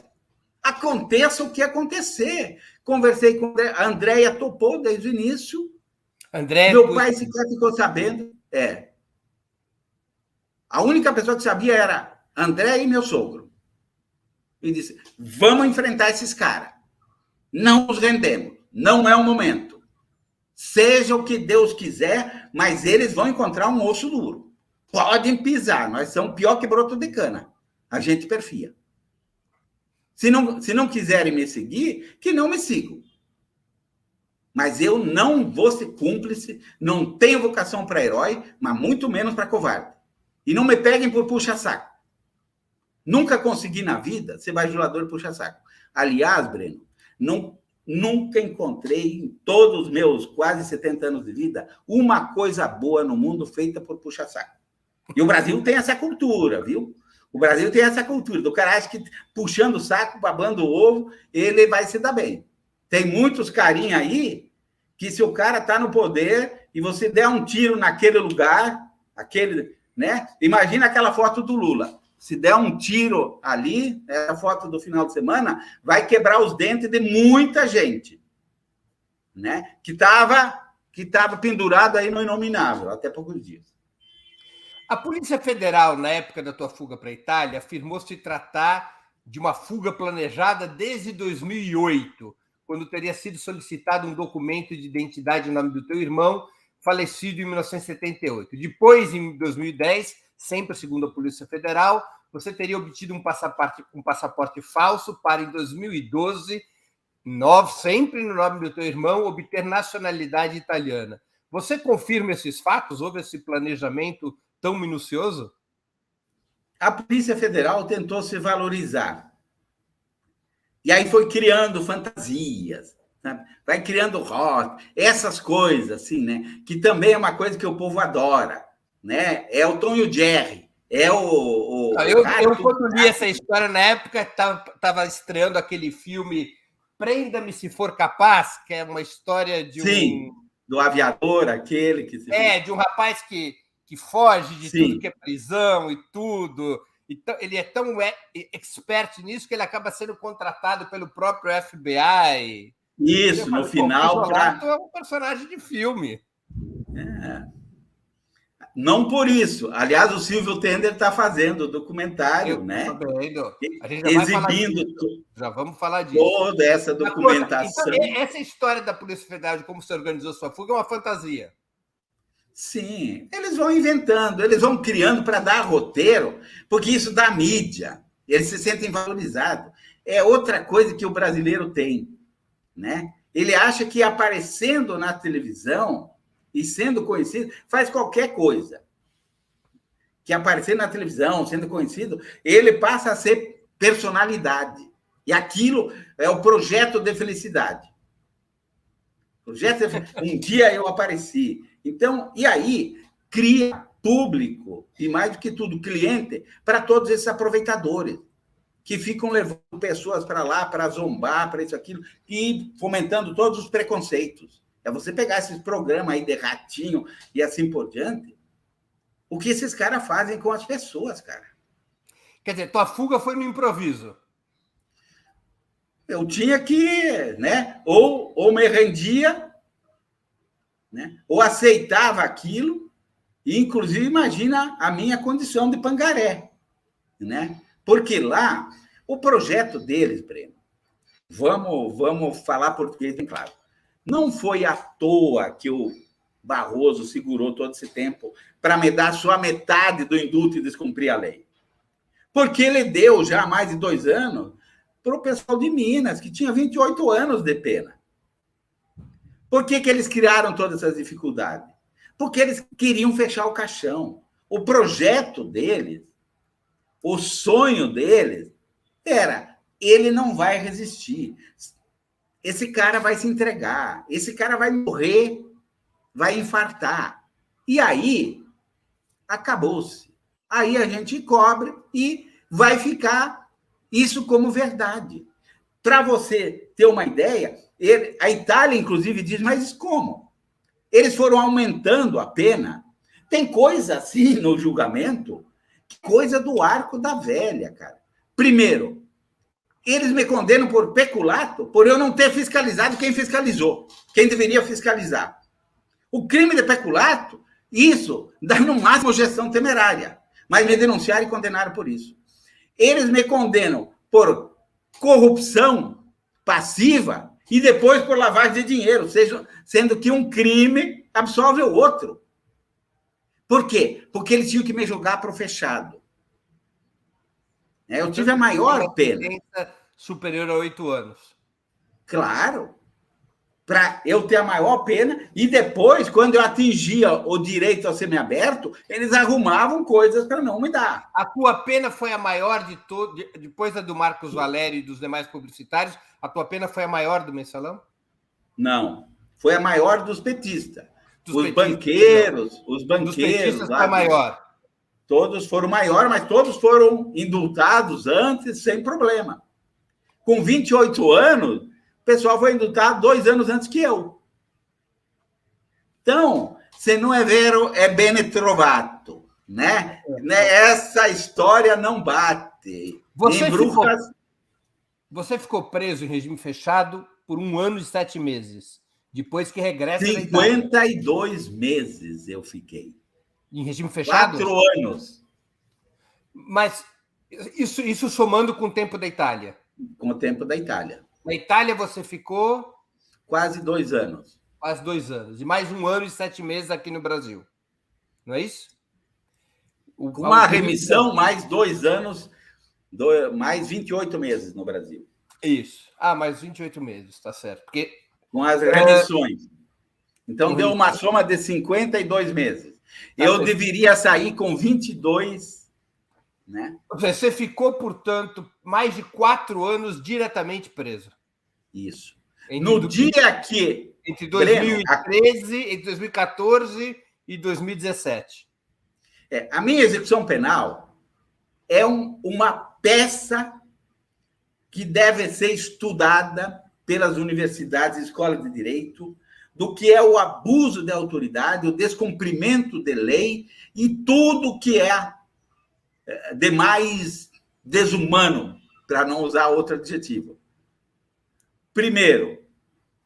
Aconteça o que acontecer. Conversei com a Andréia, topou desde o início. André, meu pai sequer ficou sabendo. A única pessoa que sabia era André e meu sogro. E disse, vamos enfrentar esses caras. Não nos rendemos. Não é o momento. Seja o que Deus quiser, mas eles vão encontrar um osso duro. Podem pisar. Nós somos pior que broto de cana. A gente perfia. Se não quiserem me seguir, que não me sigam. Mas eu não vou ser cúmplice, não tenho vocação para herói, mas muito menos para covarde. E não me peguem por puxa-saco. Nunca consegui na vida ser bajulador e puxa-saco. Aliás, Breno, nunca encontrei, em todos os meus quase 70 anos de vida, uma coisa boa no mundo feita por puxa-saco. E o Brasil tem essa cultura, viu? O Brasil tem essa cultura. Do cara acha que puxando o saco, babando o ovo, ele vai se dar bem. Tem muitos carinha aí que se o cara está no poder e você der um tiro naquele lugar, né? Imagina aquela foto do Lula. Se der um tiro ali, a foto do final de semana, vai quebrar os dentes de muita gente, né? Que estava pendurado aí no inominável, até poucos dias. A Polícia Federal, na época da tua fuga para a Itália, afirmou se tratar de uma fuga planejada desde 2008, quando teria sido solicitado um documento de identidade em nome do teu irmão, falecido em 1978. Depois, em 2010, sempre segundo a Polícia Federal, você teria obtido um passaporte falso para, em 2012, sempre no nome do teu irmão, obter nacionalidade italiana. Você confirma esses fatos? Houve esse planejamento tão minucioso? A Polícia Federal tentou se valorizar. E aí foi criando fantasias, sabe? Vai criando rótulos, essas coisas, assim, né? Que também é uma coisa que o povo adora, né? É o Tom e o Jerry. Eu quando li essa história, na época, estava estreando aquele filme Prenda-me Se For Capaz, que é uma história de Sim, do aviador, aquele que se... de um rapaz que foge de tudo que é prisão e tudo. Então, ele é tão expert nisso que ele acaba sendo contratado pelo próprio FBI. Isso, no final... É um personagem de filme. Não por isso. Aliás, o Silvio Tender está fazendo o documentário, né? A gente já exibindo já vamos falar disso. Toda essa documentação. Então, essa história da Polícia Federal de como se organizou sua fuga é uma fantasia. Sim, eles vão inventando, eles vão criando para dar roteiro, porque isso dá mídia, eles se sentem valorizados. É outra coisa que o brasileiro tem, né? Ele acha que aparecendo na televisão e sendo conhecido, faz qualquer coisa. Que aparecer na televisão, sendo conhecido, ele passa a ser personalidade. E aquilo é o projeto de felicidade. Um dia eu apareci. Então, e aí cria público, e mais do que tudo, cliente, para todos esses aproveitadores, que ficam levando pessoas para lá, para zombar, para isso, aquilo, e fomentando todos os preconceitos. É você pegar esses programas aí de ratinho e assim por diante, o que esses caras fazem com as pessoas, cara. Quer dizer, tua fuga foi no improviso. Eu tinha que, né? Ou me rendia, né? Ou aceitava aquilo, e inclusive imagina a minha condição de pangaré, né? Porque lá, o projeto deles, Breno, vamos falar português bem claro, não foi à toa que o Barroso segurou todo esse tempo para me dar só a metade do indulto e descumprir a lei. Porque ele deu já há mais de 2 anos para o pessoal de Minas, que tinha 28 anos de pena. Por que eles criaram todas essas dificuldades? Porque eles queriam fechar o caixão. O projeto deles, o sonho deles, era: ele não vai resistir. Esse cara vai se entregar. Esse cara vai morrer, vai infartar. E aí, acabou-se. Aí a gente cobre e vai ficar isso como verdade. Para você ter uma ideia, a Itália, inclusive, diz: mas como? Eles foram aumentando a pena. Tem coisa assim no julgamento, coisa do arco da velha, cara. Primeiro, eles me condenam por peculato, por eu não ter fiscalizado quem fiscalizou, quem deveria fiscalizar. O crime de peculato, isso dá no máximo gestão temerária, mas me denunciaram e condenaram por isso. Eles me condenam por corrupção passiva e depois por lavagem de dinheiro, sendo que um crime absolve o outro. Por quê? Porque eles tinham que me jogar para o fechado. Eu tive a maior pena. Superior a 8 anos. Claro. Para eu ter a maior pena, e depois, quando eu atingia o direito ao semiaberto, eles arrumavam coisas para não me dar. A tua pena foi a maior de todo, depois da do Marcos Valério e dos demais publicitários, a tua pena foi a maior do Mensalão? Não, foi a maior dos petistas. Os banqueiros dos petistas lá, foi a maior. Todos foram maior, mas todos foram indultados antes, sem problema. Com 28 anos, o pessoal foi indultado 2 anos antes que eu. Então, se não é vero, é bene trovato, né? Essa história não bate. Você ficou preso em regime fechado por 1 ano e 7 meses. Depois que regressa... 52 meses eu fiquei. Em regime fechado? 4 anos. Mas isso somando com o tempo da Itália? Com o tempo da Itália. Na Itália você ficou... Quase 2 anos. Quase 2 anos. E mais 1 ano e 7 meses aqui no Brasil. Não é isso? Com uma remissão, mais 2 anos, mais 28 meses no Brasil. Isso. Mais 28 meses, tá certo. Porque... Com as remissões. Então, deu uma soma de 52 meses. Eu deveria sair com 22, né? Você ficou, portanto, mais de 4 anos diretamente preso. Isso. No dia que... Entre 2013, entre 2014 e 2017. A minha execução penal é uma peça que deve ser estudada pelas universidades e escolas de direito, do que é o abuso de autoridade, o descumprimento de lei e tudo que é de mais desumano, para não usar outro adjetivo. Primeiro,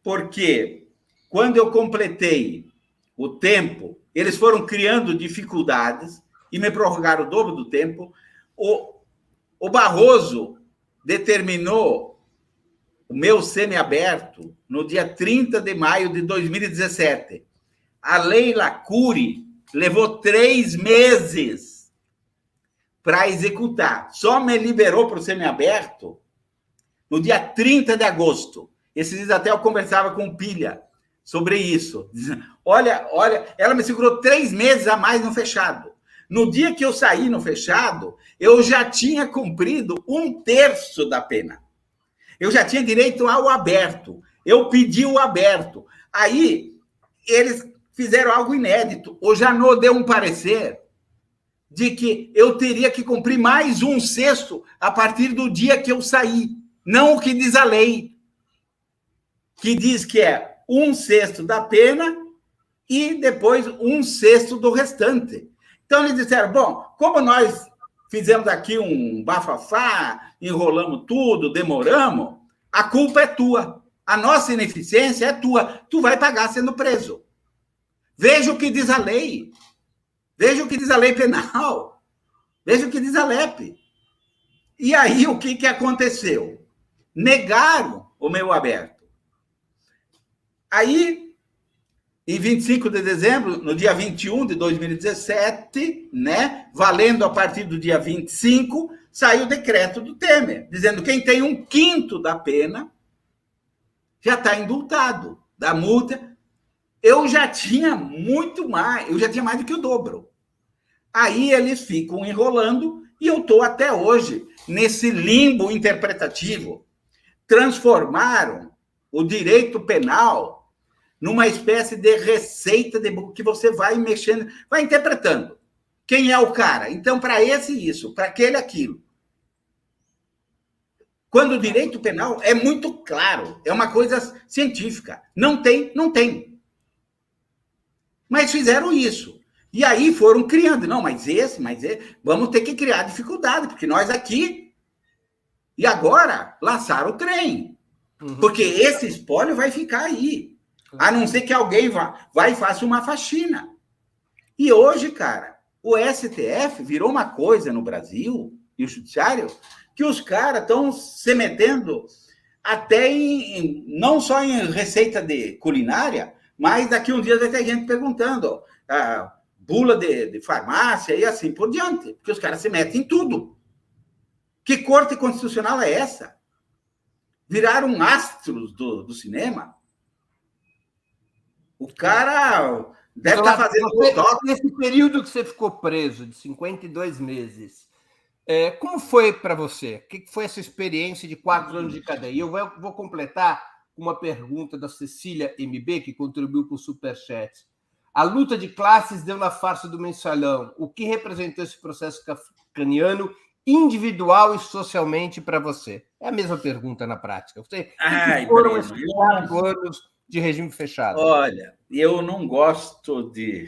porque quando eu completei o tempo, eles foram criando dificuldades e me prorrogaram o dobro do tempo. O Barroso determinou o meu semiaberto no dia 30 de maio de 2017. A Leila Cury levou 3 meses para executar. Só me liberou para o semiaberto no dia 30 de agosto. Esses dias até eu conversava com o Pilha sobre isso. Olha, ela me segurou 3 meses a mais no fechado. No dia que eu saí no fechado, eu já tinha cumprido 1/3 da pena. Eu já tinha direito ao aberto. Eu pedi o aberto. Aí, eles fizeram algo inédito. O Janot deu um parecer de que eu teria que cumprir mais 1/6 a partir do dia que eu saí. Não o que diz a lei, que diz que é 1/6 da pena e depois 1/6 do restante. Então, eles disseram, bom, como nós fizemos aqui um bafafá, enrolamos tudo, demoramos, a culpa é tua. A nossa ineficiência é tua. Tu vai pagar sendo preso. Veja o que diz a lei. Veja o que diz a lei penal. Veja o que diz a LEP. E aí, o que aconteceu? Negaram o meu aberto. Aí, em 25 de dezembro, no dia 21 de 2017, né, valendo a partir do dia 25, saiu o decreto do Temer, dizendo que quem tem 1/5 da pena já está indultado da multa. Eu já tinha muito mais, eu já tinha mais do que o dobro. Aí eles ficam enrolando e eu estou até hoje nesse limbo interpretativo. Transformaram o direito penal numa espécie de receita de que você vai mexendo, vai interpretando. Quem é o cara? Então, para esse, isso, para aquele, aquilo. Quando o direito penal é muito claro, é uma coisa científica. Não tem, não tem. Mas fizeram isso. E aí foram criando. Não, mas esse, vamos ter que criar dificuldade, porque nós aqui... E agora, lançaram o trem. Porque esse espólio vai ficar aí. A não ser que alguém vá e faça uma faxina. E hoje, cara, o STF virou uma coisa no Brasil, e o Judiciário, que os caras estão se metendo até não só em receita de culinária, mas daqui um dia vai ter gente perguntando bula de farmácia e assim por diante, porque os caras se metem em tudo. Que corte constitucional é essa? Viraram astros do cinema? O cara deve estar fazendo botox. Nesse período que você ficou preso, de 52 meses, como foi para você? O que foi essa experiência de 4 anos de cadeia? E eu vou completar com uma pergunta da Cecília MB, que contribuiu com o Superchat. A luta de classes deu na farsa do mensalão. O que representou esse processo kafkaniano individual e socialmente para você? É a mesma pergunta na prática. Que foram esses 4 anos de regime fechado? Olha, eu não gosto de...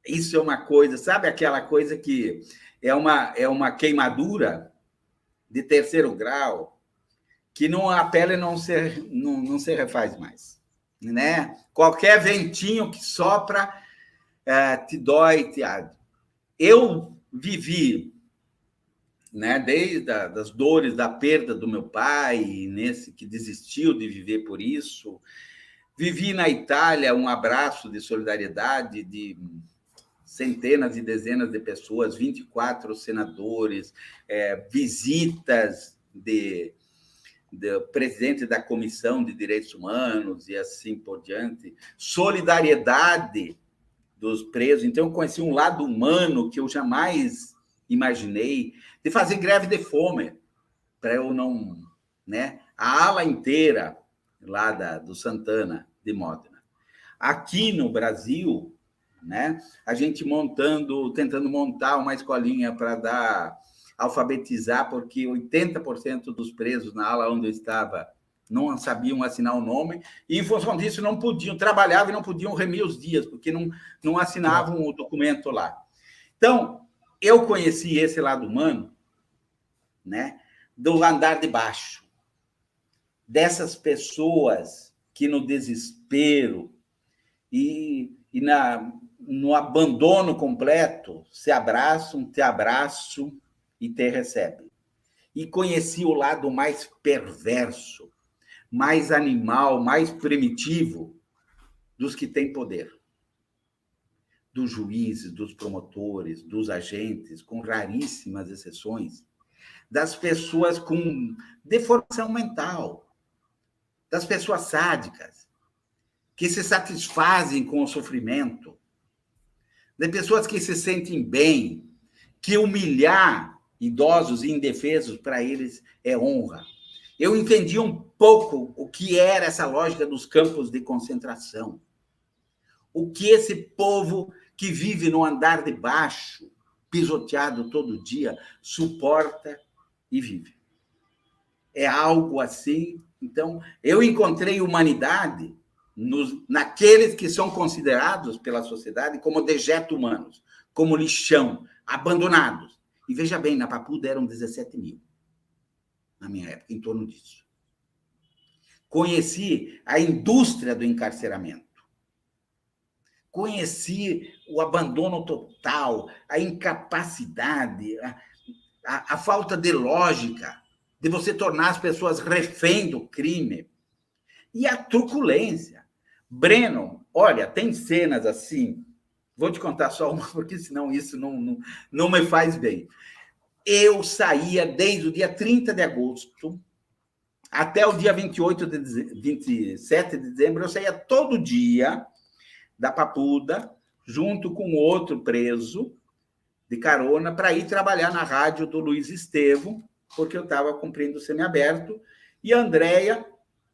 Isso é uma coisa, sabe aquela coisa que é uma queimadura de 3º grau que a pele não se refaz mais, né? Qualquer ventinho que sopra te dói, te arde. Eu vivi, né, desde das dores da perda do meu pai, nesse que desistiu de viver por isso. Vivi na Itália um abraço de solidariedade de centenas e dezenas de pessoas, 24 senadores, visitas do presidente da Comissão de Direitos Humanos e assim por diante, solidariedade dos presos. Então, eu conheci um lado humano que eu jamais imaginei, de fazer greve de fome, para eu não... né? A ala inteira lá do Santana, de Modena. Aqui no Brasil, né? A gente tentando montar uma escolinha para alfabetizar, porque 80% dos presos na ala onde eu estava não sabiam assinar o nome, e, em função disso, não podiam, trabalhavam e não podiam remir os dias, porque não assinavam o documento lá. Então, eu conheci esse lado humano, né, do andar de baixo, dessas pessoas que, no desespero e no abandono completo, se abraçam, te abraçam e te recebem. E conheci o lado mais perverso, mais animal, mais primitivo dos que têm poder. Dos juízes, dos promotores, dos agentes, com raríssimas exceções, das pessoas com deformação mental, das pessoas sádicas, que se satisfazem com o sofrimento, de pessoas que se sentem bem, que humilhar idosos e indefesos para eles é honra. Eu entendi um pouco o que era essa lógica dos campos de concentração. O que esse povo que vive no andar de baixo, pisoteado todo dia, suporta e vive. É algo assim. Então, eu encontrei humanidade naqueles que são considerados pela sociedade como dejetos humanos, como lixão, abandonados. E veja bem, na Papuda eram 17 mil, na minha época, em torno disso. Conheci a indústria do encarceramento. Conheci o abandono total, a incapacidade, a falta de lógica de você tornar as pessoas refém do crime. E a truculência. Breno, olha, tem cenas assim, vou te contar só uma, porque senão isso não me faz bem. Eu saía desde o dia 30 de agosto até o dia 27 de dezembro, eu saía todo dia da Papuda, junto com outro preso, de carona, para ir trabalhar na rádio do Luiz Estevo, porque eu estava cumprindo o semiaberto, e a Andréia,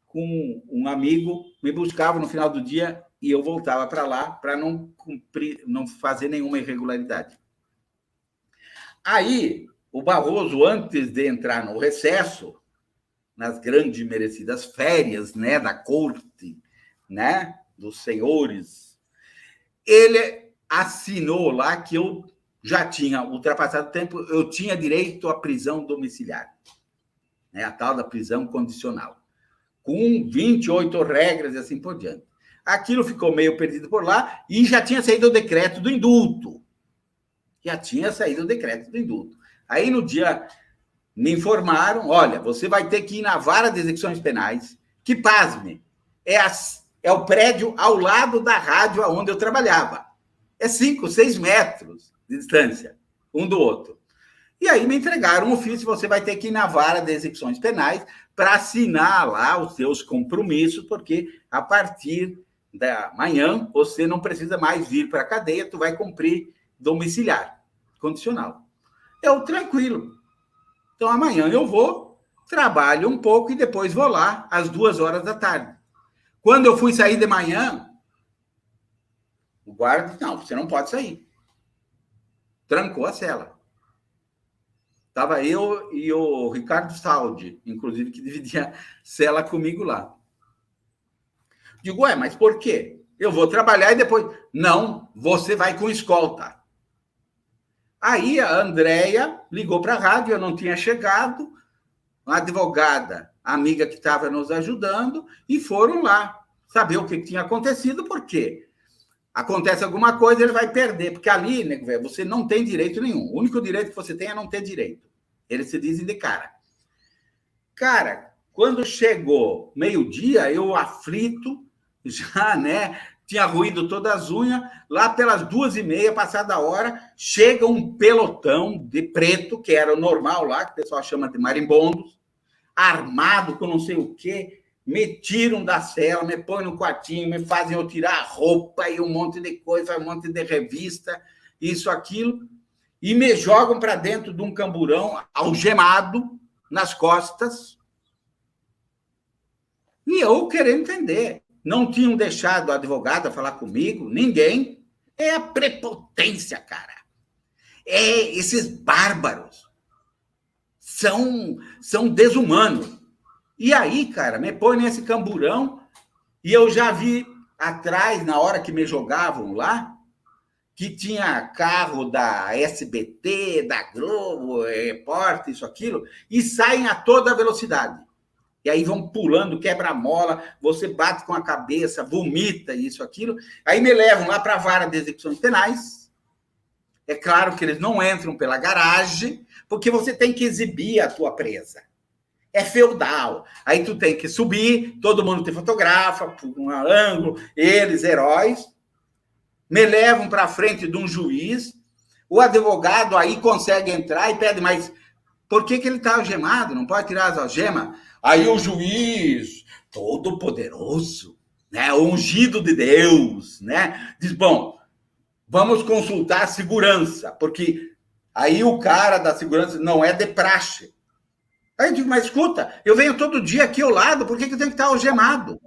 com um amigo, me buscava no final do dia e eu voltava para lá para não fazer nenhuma irregularidade. Aí, o Barroso, antes de entrar no recesso, nas grandes e merecidas férias, né, da corte, né, dos senhores, ele assinou lá que eu já tinha ultrapassado o tempo, eu tinha direito à prisão domiciliar, né, a tal da prisão condicional, com 28 regras e assim por diante. Aquilo ficou meio perdido por lá e já tinha saído o decreto do indulto. Aí, no dia, me informaram, olha, você vai ter que ir na vara de execuções penais, que, pasme, é o prédio ao lado da rádio onde eu trabalhava. É 5, 6 metros de distância, um do outro. E aí me entregaram um ofício, você vai ter que ir na vara de execuções penais para assinar lá os seus compromissos, porque a partir da manhã você não precisa mais vir para a cadeia, tu vai cumprir domiciliar, condicional. Eu, tranquilo. Então, amanhã eu vou, trabalho um pouco e depois vou lá às 2h da tarde. Quando eu fui sair de manhã, o guarda disse, não, você não pode sair. Trancou a cela. Estava eu e o Ricardo Saldi, inclusive, que dividia cela comigo lá. Digo, mas por quê? Eu vou trabalhar e depois... Não, você vai com escolta. Aí a Andréia ligou para a rádio, eu não tinha chegado, uma advogada, amiga que estava nos ajudando, e foram lá saber o que tinha acontecido, por quê? Acontece alguma coisa, ele vai perder, porque ali, né, você não tem direito nenhum. O único direito que você tem é não ter direito. Eles se dizem de cara. Cara, quando chegou meio-dia, eu aflito, já, né, tinha ruído todas as unhas, lá pelas 2h30, passada a hora, chega um pelotão de preto, que era o normal lá, que o pessoal chama de marimbondos, armado com não sei o quê, me tiram da cela, me põem no quartinho, me fazem eu tirar a roupa e um monte de coisa, um monte de revista, isso, aquilo, e me jogam para dentro de um camburão algemado nas costas. E eu querendo entender. Não tinham deixado a advogada falar comigo, ninguém. É a prepotência, cara. Esses bárbaros são desumanos. E aí, cara, me põe nesse camburão e eu já vi atrás, na hora que me jogavam lá, que tinha carro da SBT, da Globo, Repórter, isso, aquilo, e saem a toda velocidade. E aí vão pulando, quebra-mola, você bate com a cabeça, vomita, isso, aquilo. Aí me levam lá para a vara de execuções penais. É claro que eles não entram pela garagem, porque você tem que exibir a tua presa. É feudal. Aí tu tem que subir, todo mundo te fotografa, por um ângulo, eles, heróis. Me levam para frente de um juiz, o advogado aí consegue entrar e pede, mas por que ele está algemado? Não pode tirar as algemas? Aí o juiz, todo poderoso, né, ungido de Deus, né, diz, bom, vamos consultar a segurança, porque aí o cara da segurança não é de praxe. Aí eu digo, mas escuta, eu venho todo dia aqui ao lado, por que eu tenho que estar algemado?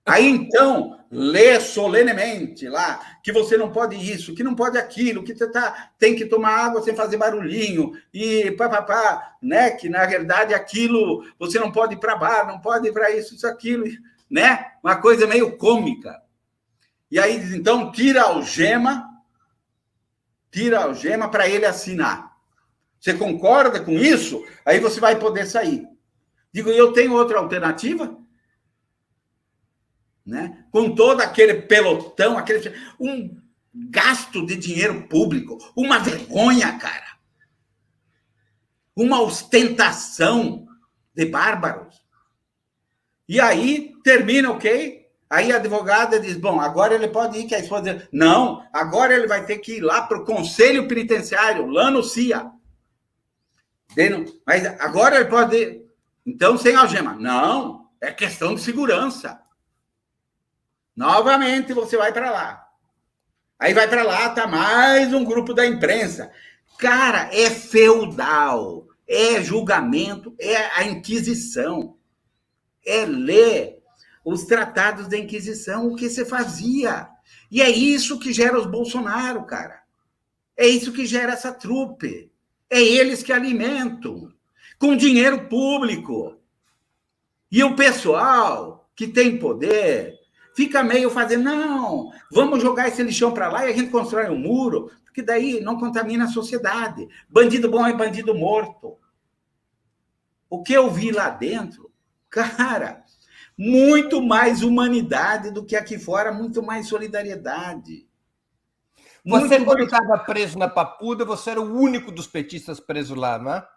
Aí, então, lê solenemente lá que você não pode isso, que não pode aquilo, que você tem que tomar água sem fazer barulhinho, e papapá, né? Que, na realidade, aquilo, você não pode ir para bar, não pode ir para isso, aquilo, né? Uma coisa meio cômica. E aí, então, tira a algema para ele assinar. Você concorda com isso? Aí você vai poder sair. Digo, eu tenho outra alternativa? Né? Com todo aquele pelotão, um gasto de dinheiro público, uma vergonha, cara. Uma ostentação de bárbaros. E aí termina, ok? Aí a advogada diz, bom, agora ele pode ir, que a esposa diz, não, agora ele vai ter que ir lá para o conselho penitenciário, lá no CIA. Mas agora ele pode ir, então sem algema. Não, é questão de segurança. Novamente você vai para lá. Aí vai para lá, tá mais um grupo da imprensa. Cara, é feudal, é julgamento, é a Inquisição. É ler os tratados da Inquisição, o que você fazia. E é isso que gera os Bolsonaro, cara. É isso que gera essa trupe. É eles que alimentam, com dinheiro público. E o pessoal que tem poder fica meio fazendo, não, vamos jogar esse lixão para lá e a gente constrói um muro, porque daí não contamina a sociedade. Bandido bom é bandido morto. O que eu vi lá dentro, cara, muito mais humanidade do que aqui fora, muito mais solidariedade. Você, quando estava preso na Papuda, você era o único dos petistas presos lá, não é?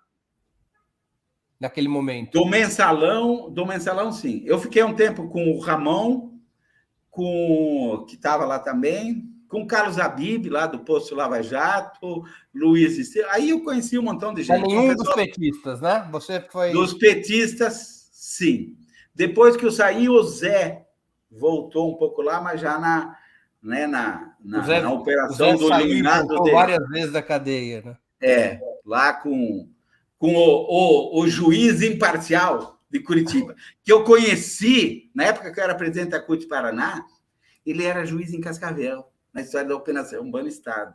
Naquele momento. Do mensalão, sim. Eu fiquei um tempo com o Ramon, que estava lá também, com o Carlos Habib, lá do Posto Lava Jato, Luiz Estevam. Aí eu conheci um montão de gente. Nenhum dos petistas, né? Você foi... Dos petistas, sim. Depois que eu saí, o Zé voltou um pouco lá, mas já na operação do eliminado dele. Várias vezes da cadeia, né? Lá com o juiz imparcial de Curitiba, que eu conheci, na época que eu era presidente da CUT Paraná, ele era juiz em Cascavel, na história da Operação Banestado.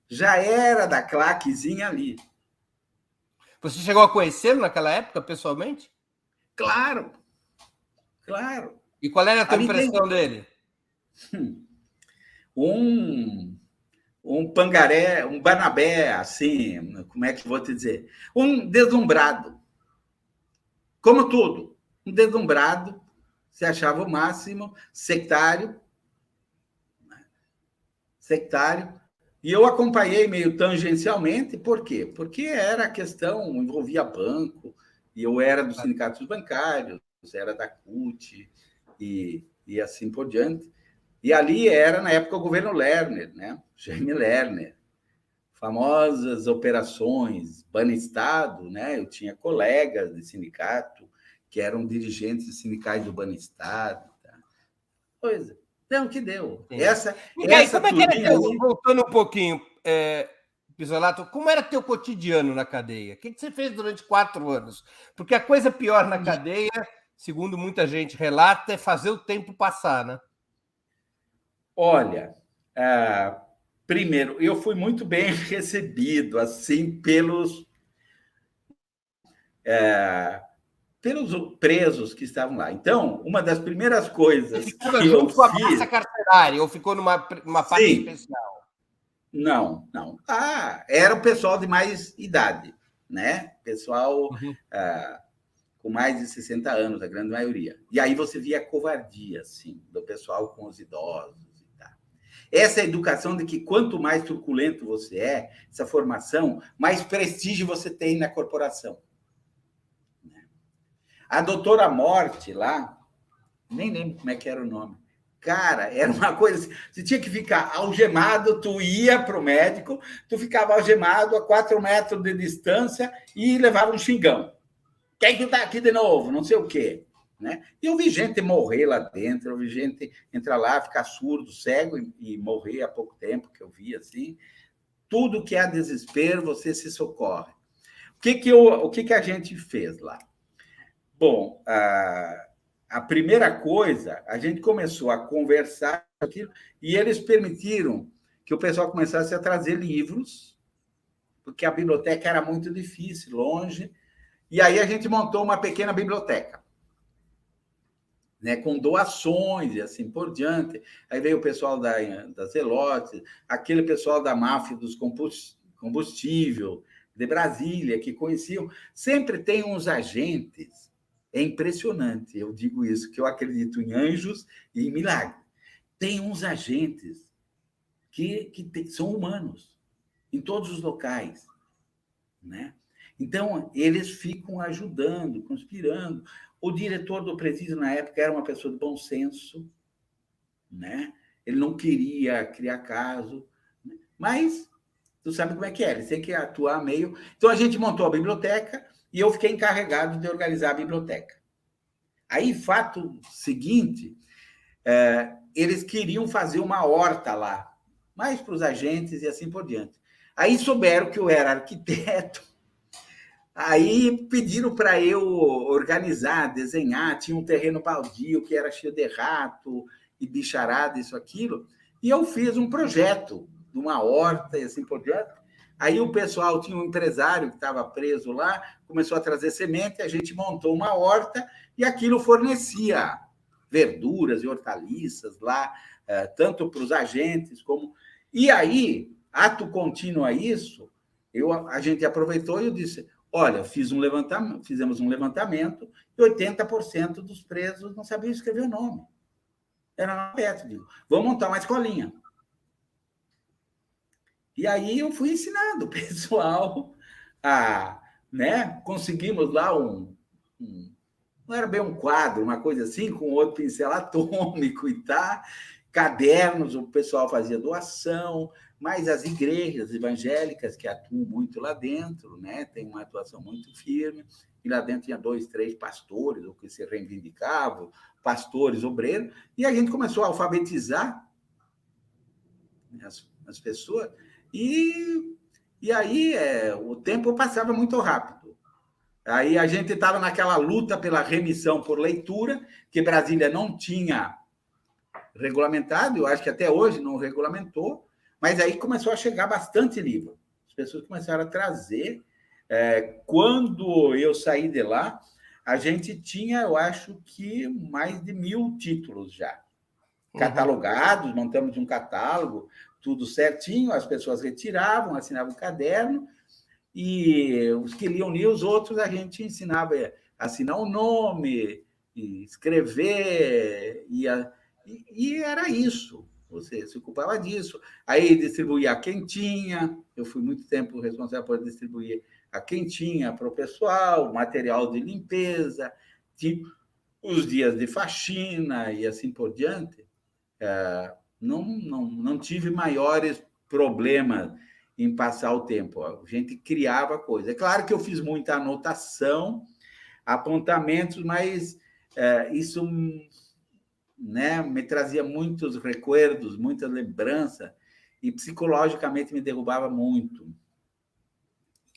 Já era da claquezinha ali. Você chegou a conhecê-lo naquela época, pessoalmente? Claro. E qual era a tua impressão dele? Um pangaré, um Barnabé, assim, como é que vou te dizer? Um deslumbrado. Como tudo. Um deslumbrado, se achava o máximo, sectário. E eu acompanhei meio tangencialmente, por quê? Porque era a questão, envolvia banco, e eu era dos sindicatos bancários, era da CUT, e assim por diante. E ali era, na época, o governo Lerner, né? Jaime Lerner. Famosas operações, Banestado, né? Eu tinha colegas de sindicato que eram dirigentes sindicais do Banestado. Tá? Coisa. Então, que deu. Essa como é que era, voltando um pouquinho, Pisolato, como era teu cotidiano na cadeia? O que você fez durante 4 anos? Porque a coisa pior na cadeia, segundo muita gente relata, é fazer o tempo passar, né? Olha, primeiro, eu fui muito bem recebido, assim, pelos presos que estavam lá. Então, uma das primeiras Você coisas ficava que eu junto com a massa fiz... carcerária ou ficou numa parte Sim, especial? não, não. Era o pessoal de mais idade, né? Pessoal Uhum. com mais de 60 anos, a grande maioria. E aí você via a covardia, assim, do pessoal com os idosos e tal. Essa educação de que quanto mais truculento você é, essa formação, mais prestígio você tem na corporação. A doutora Morte lá, nem lembro como é que era o nome. Cara, era uma coisa assim, você tinha que ficar algemado, tu ia para o médico, tu ficava algemado a 4 metros de distância e levava um xingão. Quem que tá aqui de novo? Não sei o quê. Né? E eu vi gente morrer lá dentro, eu vi gente entrar lá, ficar surdo, cego e morrer há pouco tempo, que eu vi assim. Tudo que há desespero, você se socorre. O que a gente fez lá? Bom, a primeira coisa, a gente começou a conversar aquilo, e eles permitiram que o pessoal começasse a trazer livros, porque a biblioteca era muito difícil, longe, e aí a gente montou uma pequena biblioteca, né, com doações e assim por diante. Aí veio o pessoal das Zelotes, aquele pessoal da máfia dos combustível, de Brasília, que conheciam. Sempre tem uns agentes. É impressionante, eu digo isso, que eu acredito em anjos e em milagres. Tem uns agentes que são humanos, em todos os locais, né? Então, eles ficam ajudando, conspirando. O diretor do presídio, na época, era uma pessoa de bom senso, né? Ele não queria criar caso, né? Mas tu sabe como é que é, eles têm que atuar meio... Então, a gente montou a biblioteca e eu fiquei encarregado de organizar a biblioteca. Aí, fato seguinte, eles queriam fazer uma horta lá, mais para os agentes e assim por diante. Aí souberam que eu era arquiteto. Aí pediram para eu organizar, desenhar, tinha um terreno baldio que era cheio de rato e bicharada, isso, aquilo, e eu fiz um projeto de uma horta e assim por diante. Aí o pessoal, tinha um empresário que estava preso lá, começou a trazer semente, a gente montou uma horta e aquilo fornecia verduras e hortaliças lá, tanto para os agentes como... E aí, ato contínuo a isso, a gente aproveitou e eu disse... Olha, fizemos um levantamento e 80% dos presos não sabiam escrever o nome. Era analfabeto. Digo, vamos montar uma escolinha. E aí eu fui ensinando o pessoal a... Né? Conseguimos lá não era bem um quadro, uma coisa assim, com outro pincel atômico e tal. Cadernos, o pessoal fazia doação, mas as igrejas evangélicas que atuam muito lá dentro, né, tem uma atuação muito firme, e lá dentro tinha 2, 3 pastores, o que se reivindicavam, pastores, obreiros, e a gente começou a alfabetizar as pessoas, e aí o tempo passava muito rápido. Aí a gente estava naquela luta pela remissão por leitura, que Brasília não tinha regulamentado, eu acho que até hoje não regulamentou, mas aí começou a chegar bastante livro. As pessoas começaram a trazer. Quando eu saí de lá, a gente tinha, eu acho que, mais de 1.000 títulos já. Catalogados, montamos um catálogo, tudo certinho, as pessoas retiravam, assinavam o caderno, e os que liam os outros, a gente ensinava a assinar o nome, escrever, e era isso. Você se ocupava disso. Aí distribuía a quem tinha. Eu fui muito tempo responsável por distribuir a quem tinha para o pessoal, material de limpeza, tipo, os dias de faxina e assim por diante. Não tive maiores problemas em passar o tempo. A gente criava coisa. É claro que eu fiz muita anotação, apontamentos, mas isso, né, me trazia muitos recuerdos, muita lembrança, e psicologicamente me derrubava muito.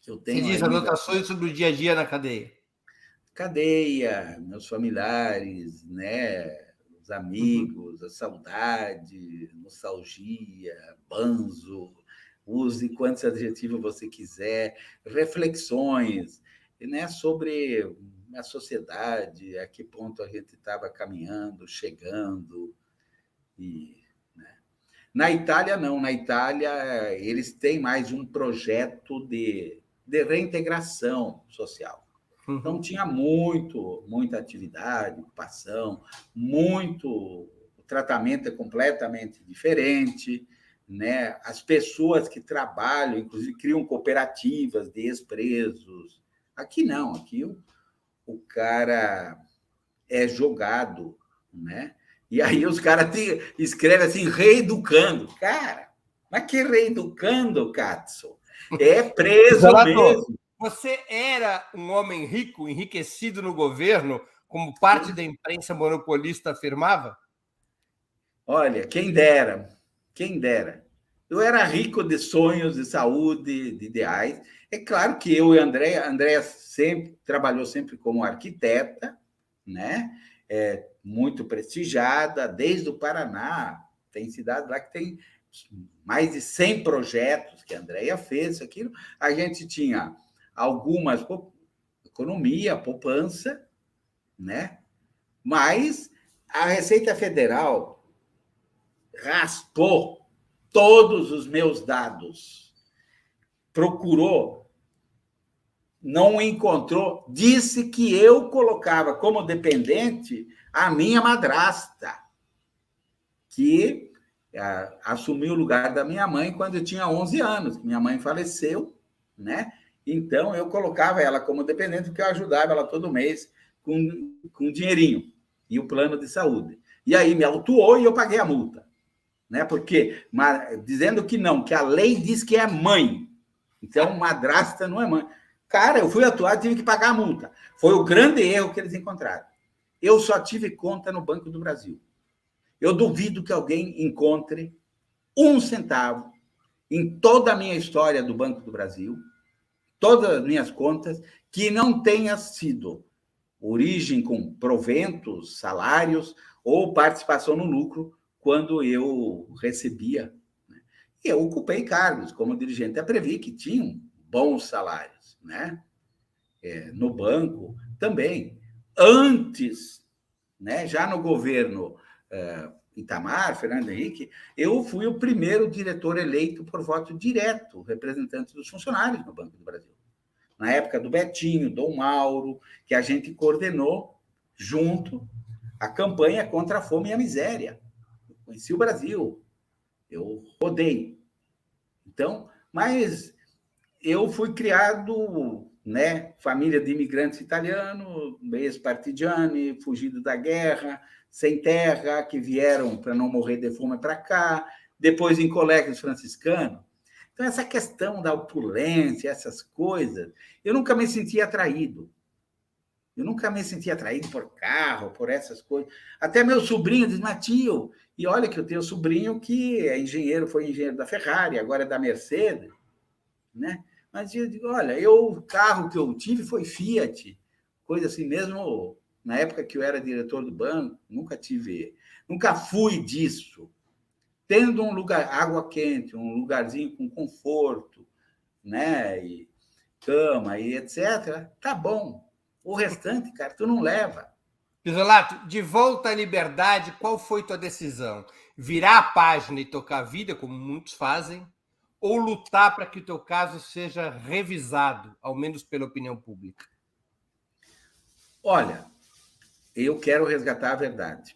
Eu Você tenho diz aí anotações sobre o dia a dia na cadeia. cadeia, meus familiares, né, os amigos, a saudade, nostalgia, banzo, use quantos adjetivos você quiser, reflexões, né, sobre a sociedade, a que ponto a gente estava caminhando, chegando. E, né. Na Itália, não. Na Itália, eles têm mais um projeto de reintegração social. Então, tinha muita atividade, ocupação, o tratamento é completamente diferente, né? As pessoas que trabalham, inclusive, criam cooperativas de ex-presos. Aqui não, aqui o cara é jogado, né? E aí os caras escrevem assim, reeducando. Cara, mas que reeducando, Katsu? É preso mesmo. Você era um homem rico, enriquecido no governo, como parte da imprensa monopolista afirmava? Olha, quem dera, quem dera. Eu era rico de sonhos, de saúde, de ideais. É claro que eu e a Andréia sempre trabalhou sempre como arquiteta, né? Muito prestigiada, desde o Paraná. Tem cidade lá que tem mais de 100 projetos que a Andréia fez, aquilo. A gente tinha algumas economia, poupança, né? Mas a Receita Federal raspou todos os meus dados, procurou, não encontrou, disse que eu colocava como dependente a minha madrasta, que assumiu o lugar da minha mãe quando eu tinha 11 anos. Minha mãe faleceu, né? Então, eu colocava ela como dependente, porque eu ajudava ela todo mês com dinheirinho e o plano de saúde. E aí me autuou e eu paguei a multa, né? Porque, dizendo que não, que a lei diz que é mãe. Então, madrasta não é mãe. Cara, eu fui atuado e tive que pagar a multa. Foi o grande erro que eles encontraram. Eu só tive conta no Banco do Brasil. Eu duvido que alguém encontre 1 centavo em toda a minha história do Banco do Brasil, todas as minhas contas, que não tenha sido origem com proventos, salários ou participação no lucro quando eu recebia. E eu ocupei cargos como dirigente da Previ, que tinham bons salários, né? No banco também. Antes, né, já no governo Itamar, Fernando Henrique, eu fui o primeiro diretor eleito por voto direto, representante dos funcionários no Banco do Brasil. Na época do Betinho, do Mauro, que a gente coordenou junto a campanha contra a fome e a miséria. Eu conheci o Brasil, eu rodei. Então, mas eu fui criado, né, família de imigrantes italianos, ex-partigiani, fugido da guerra, sem terra, que vieram para não morrer de fome para cá, depois em colégios franciscanos. Então, essa questão da opulência, essas coisas, eu nunca me senti atraído. Eu nunca me senti atraído por carro, por essas coisas. Até meu sobrinho diz, mas tio, e olha que eu tenho um sobrinho que é engenheiro, foi engenheiro da Ferrari, agora é da Mercedes, né? Mas eu digo, olha, o carro que eu tive foi Fiat, coisa assim, mesmo na época que eu era diretor do banco, nunca fui disso. Tendo um lugar, água quente, um lugarzinho com conforto, né? E cama e etc., tá bom. O restante, cara, tu não leva. Pisolato, de volta à liberdade, qual foi tua decisão? Virar a página e tocar a vida, como muitos fazem, ou lutar para que o teu caso seja revisado, ao menos pela opinião pública? Olha, eu quero resgatar a verdade.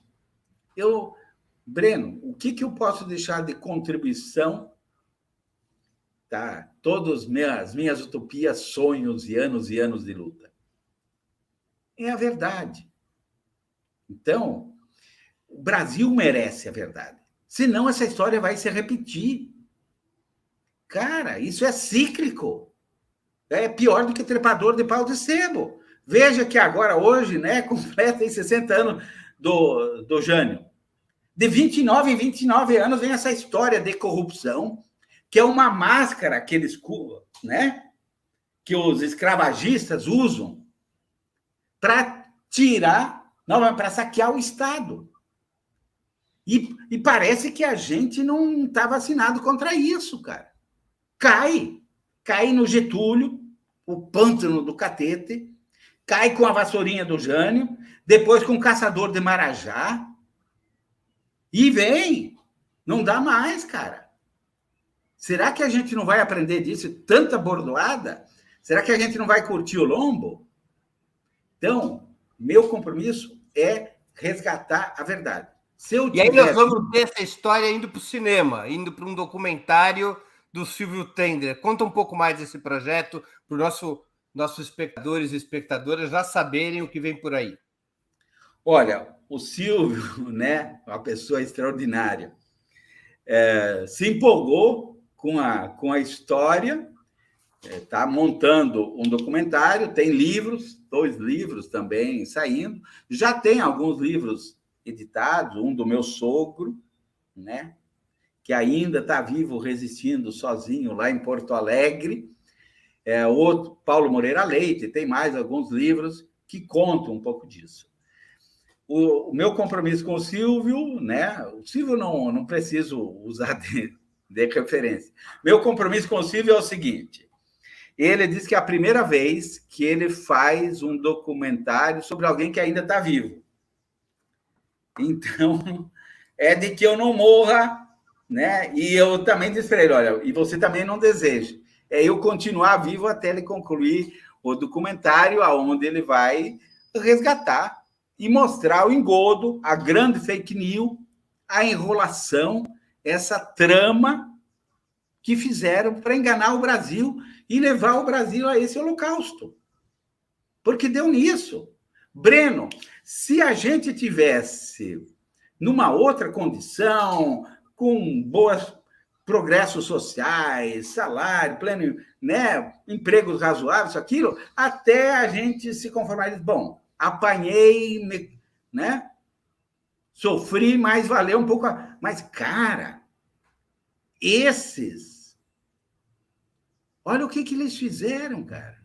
Breno, o que eu posso deixar de contribuição? Tá? Todas as minhas utopias, sonhos e anos de luta. É a verdade. Então, o Brasil merece a verdade. Senão, essa história vai se repetir. Cara, isso é cíclico. É pior do que trepador de pau de sebo. Veja que agora, hoje, né, completa 60 anos do Jânio. De 29 em 29 anos vem essa história de corrupção, que é uma máscara que eles, né, que os escravagistas usam para tirar, para saquear o Estado. E parece que a gente não está vacinado contra isso, cara. Cai no Getúlio, o pântano do Catete, cai com a vassourinha do Jânio, depois com o caçador de Marajá, e vem. Não dá mais, cara. Será que a gente não vai aprender disso? Tanta bordoada? Será que a gente não vai curtir o lombo? Então, meu compromisso é resgatar a verdade. E aí nós vamos ver essa história indo para o cinema, indo para um documentário do Silvio Tender. Conta um pouco mais desse projeto para os nossos espectadores e espectadoras já saberem o que vem por aí. Olha, o Silvio, né, uma pessoa extraordinária, se empolgou com a história, está montando um documentário, tem livros, 2 livros também saindo, já tem alguns livros editados, um do meu sogro, né, que ainda está vivo, resistindo sozinho lá em Porto Alegre, outro, Paulo Moreira Leite, tem mais alguns livros que contam um pouco disso. O meu compromisso com o Silvio, né, o Silvio não preciso usar de referência. Meu compromisso com o Silvio é o seguinte: ele diz que é a primeira vez que ele faz um documentário sobre alguém que ainda está vivo. Então, é de que eu não morra, né? E eu também disse para ele, olha, e você também não deseja. É eu continuar vivo até ele concluir o documentário, aonde ele vai resgatar e mostrar o engodo, a grande fake news, a enrolação, essa trama que fizeram para enganar o Brasil e levar o Brasil a esse holocausto. Porque deu nisso. Breno, se a gente tivesse numa outra condição, com bons progressos sociais, salário, pleno, né, empregos razoáveis, aquilo, até a gente se conformar. Bom, apanhei, né, sofri, mas valeu um pouco. Mas, cara, olha o que eles fizeram, cara.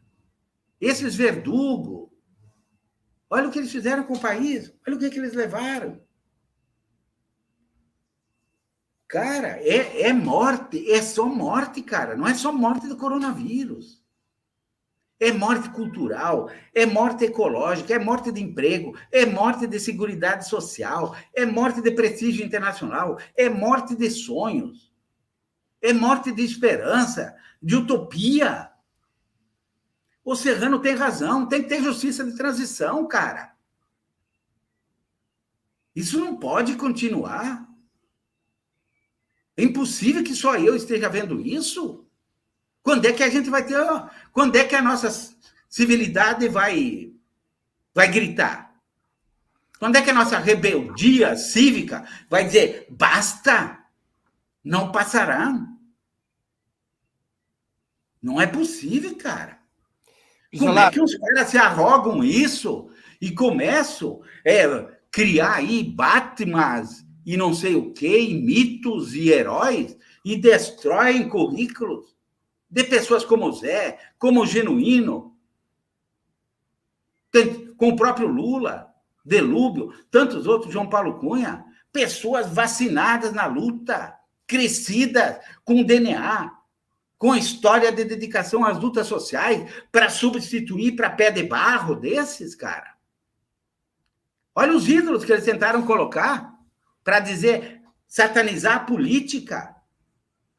Esses verdugos, olha o que eles fizeram com o país, olha o que eles levaram. Cara, é morte, é só morte, cara. Não é só morte do coronavírus. É morte cultural, é morte ecológica, é morte de emprego, é morte de seguridade social, é morte de prestígio internacional, é morte de sonhos, é morte de esperança, de utopia. O Serrano tem razão, tem que ter justiça de transição, cara. Isso não pode continuar. É impossível que só eu esteja vendo isso. Quando é que a gente vai ter... Quando é que a nossa civilidade vai gritar? Quando é que a nossa rebeldia cívica vai dizer basta, não passará? Não é possível, cara. Como é que os caras se arrogam isso e começam a criar aí Batmans e não sei o quê, e mitos e heróis, e destroem currículos de pessoas como o Zé, como o Genuíno, com o próprio Lula, Delúbio, tantos outros, João Paulo Cunha, pessoas vacinadas na luta, crescidas com DNA, com história de dedicação às lutas sociais, para substituir para pé de barro desses, cara. Olha os ídolos que eles tentaram colocar para dizer, satanizar a política,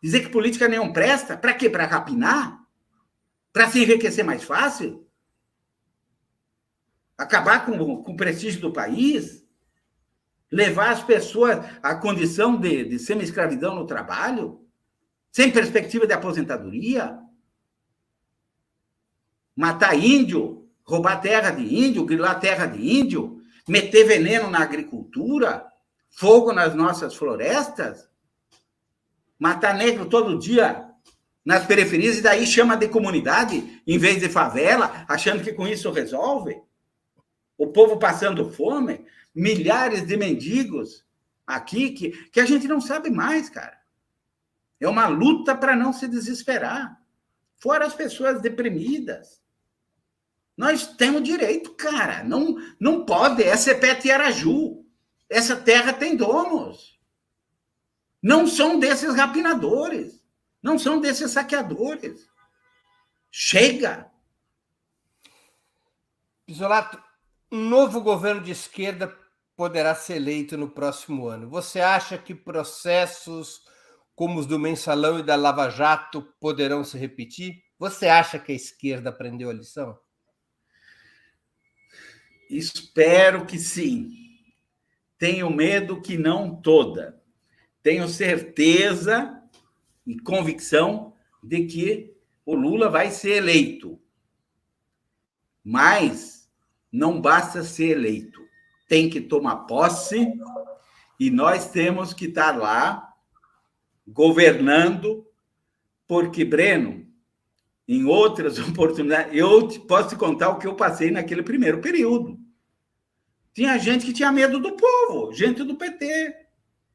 dizer que política nenhum presta, para quê? Para rapinar? Para se enriquecer mais fácil? Acabar com o prestígio do país? Levar as pessoas à condição de semi-escravidão no trabalho? Sem perspectiva de aposentadoria? Matar índio? Roubar terra de índio? Grilar terra de índio? Meter veneno na agricultura? Fogo nas nossas florestas? Matar negro todo dia nas periferias e daí chama de comunidade em vez de favela, achando que com isso resolve? O povo passando fome, milhares de mendigos aqui que a gente não sabe mais, cara. É uma luta para não se desesperar. Fora as pessoas deprimidas. Nós temos direito, cara. Não pode. Essa é Pete e Araju. Essa terra tem donos. Não são desses rapinadores, não são desses saqueadores. Chega! Pisolato, um novo governo de esquerda poderá ser eleito no próximo ano. Você acha que processos como os do Mensalão e da Lava Jato poderão se repetir? Você acha que a esquerda aprendeu a lição? Espero que sim. Tenho medo que não toda. Tenho certeza e convicção de que o Lula vai ser eleito. Mas não basta ser eleito. Tem que tomar posse e nós temos que estar lá governando, porque, Breno, em outras oportunidades, eu posso te contar o que eu passei naquele primeiro período. Tinha gente que tinha medo do povo, gente do PT,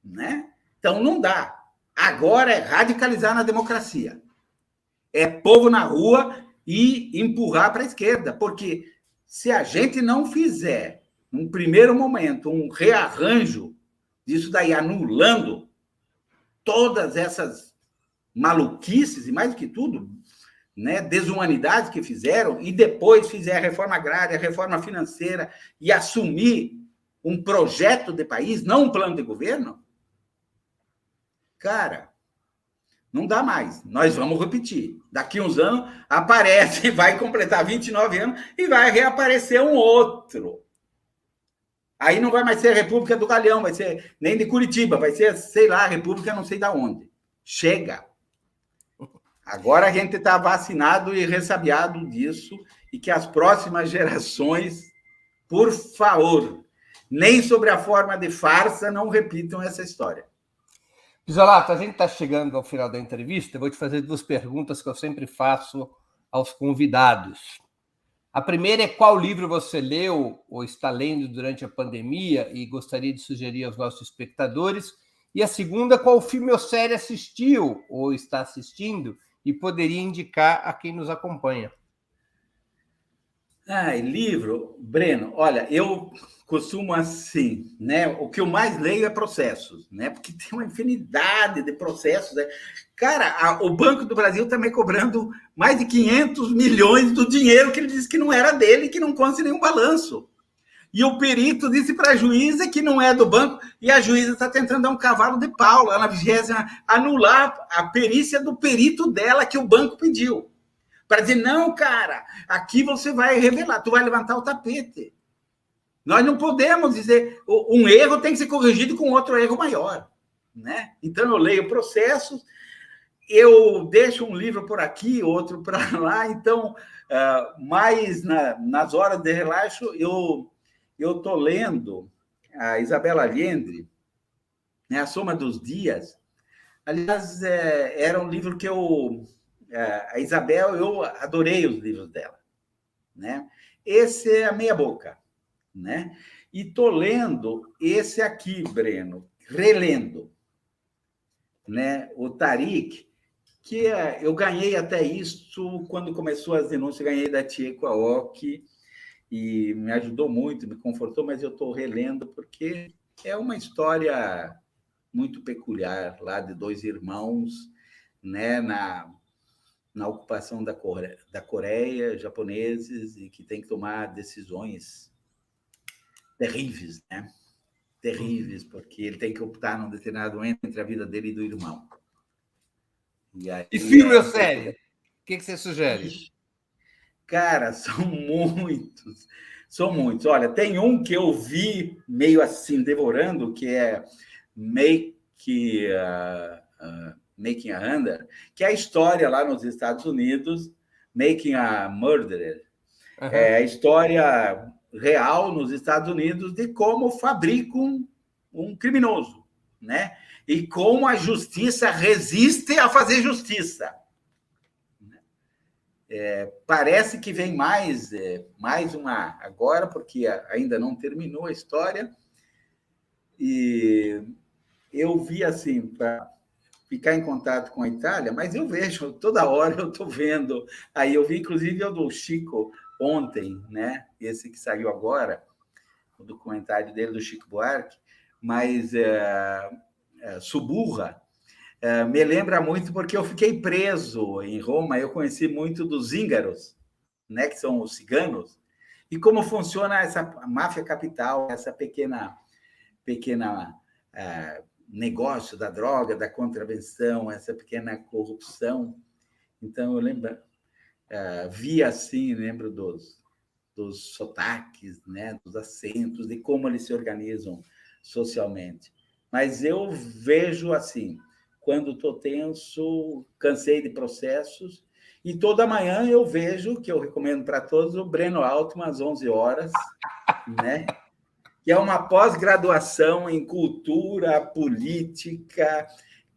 né? Então não dá. Agora é radicalizar na democracia. É povo na rua e empurrar para a esquerda, porque se a gente não fizer, num primeiro momento, um rearranjo disso daí, anulando todas essas maluquices e, mais do que tudo, né, desumanidades que fizeram, e depois fizer a reforma agrária, a reforma financeira, e assumir um projeto de país, não um plano de governo, cara, não dá mais. Nós vamos repetir. Daqui uns anos, aparece, vai completar 29 anos e vai reaparecer um outro. Aí não vai mais ser a República do Galeão, vai ser nem de Curitiba, vai ser, sei lá, a República não sei de onde. Chega. Agora a gente está vacinado e ressabiado disso, e que as próximas gerações, por favor, nem sobre a forma de farsa, não repitam essa história. Pisolato, a gente está chegando ao final da entrevista. Eu vou te fazer duas perguntas que eu sempre faço aos convidados. A primeira é qual livro você leu ou está lendo durante a pandemia e gostaria de sugerir aos nossos espectadores. E a segunda, qual filme ou série assistiu ou está assistindo e poderia indicar a quem nos acompanha. Livro, Breno, olha, eu costumo assim, né? O que eu mais leio é processos, né? Porque tem uma infinidade de processos, né? Cara, o Banco do Brasil está me cobrando mais de 500 milhões do dinheiro que ele disse que não era dele, que não consta nenhum balanço. E o perito disse para a juíza que não é do banco, e a juíza está tentando dar um cavalo de pau lá na 20ª, anular a perícia do perito dela que o banco pediu. Para dizer, não, cara, aqui você vai revelar, tu vai levantar o tapete. Nós não podemos dizer, um erro tem que ser corrigido com outro erro maior, né? Então, eu leio processos, eu deixo um livro por aqui, outro para lá, então, mais nas horas de relaxo, eu estou lendo a Isabela Allende, né, A Soma dos Dias. Aliás, era um livro que a Isabel, eu adorei os livros dela, né? Esse é a Meia Boca, né? E estou lendo esse aqui, Breno, relendo, né? O Tariq, que eu ganhei até isso quando começou as denúncias, ganhei da Tieko Aoki, e me ajudou muito, me confortou, mas eu estou relendo porque é uma história muito peculiar lá de dois irmãos, né, na ocupação da Coreia, japoneses, e que tem que tomar decisões terríveis, né? Terríveis, porque ele tem que optar num determinado momento entre a vida dele e do irmão. E filme ou série? O que você sugere? Cara, são muitos. São muitos. Olha, tem um que eu vi meio assim, devorando, que é Making a Hunter, que é a história lá nos Estados Unidos, Making a Murderer. Uhum. É a história real nos Estados Unidos de como fabricam um criminoso, né? E como a justiça resiste a fazer justiça. Parece que vem mais uma agora, porque ainda não terminou a história. E eu vi assim, para ficar em contato com a Itália, mas eu vejo, toda hora eu estou vendo. Aí eu vi, inclusive, o do Chico ontem, né? Esse que saiu agora, o documentário dele, do Chico Buarque, mas Suburra, me lembra muito porque eu fiquei preso em Roma, eu conheci muito dos zíngaros, né, que são os ciganos, e como funciona essa máfia capital, essa pequena negócio da droga, da contravenção, essa pequena corrupção. Então, eu lembro, vi assim, lembro dos sotaques, né, dos acentos, de como eles se organizam socialmente. Mas eu vejo assim, quando estou tenso, cansei de processos, e toda manhã eu vejo, que eu recomendo para todos, o Breno Altman, às 11 horas, né? Que é uma pós-graduação em cultura, política,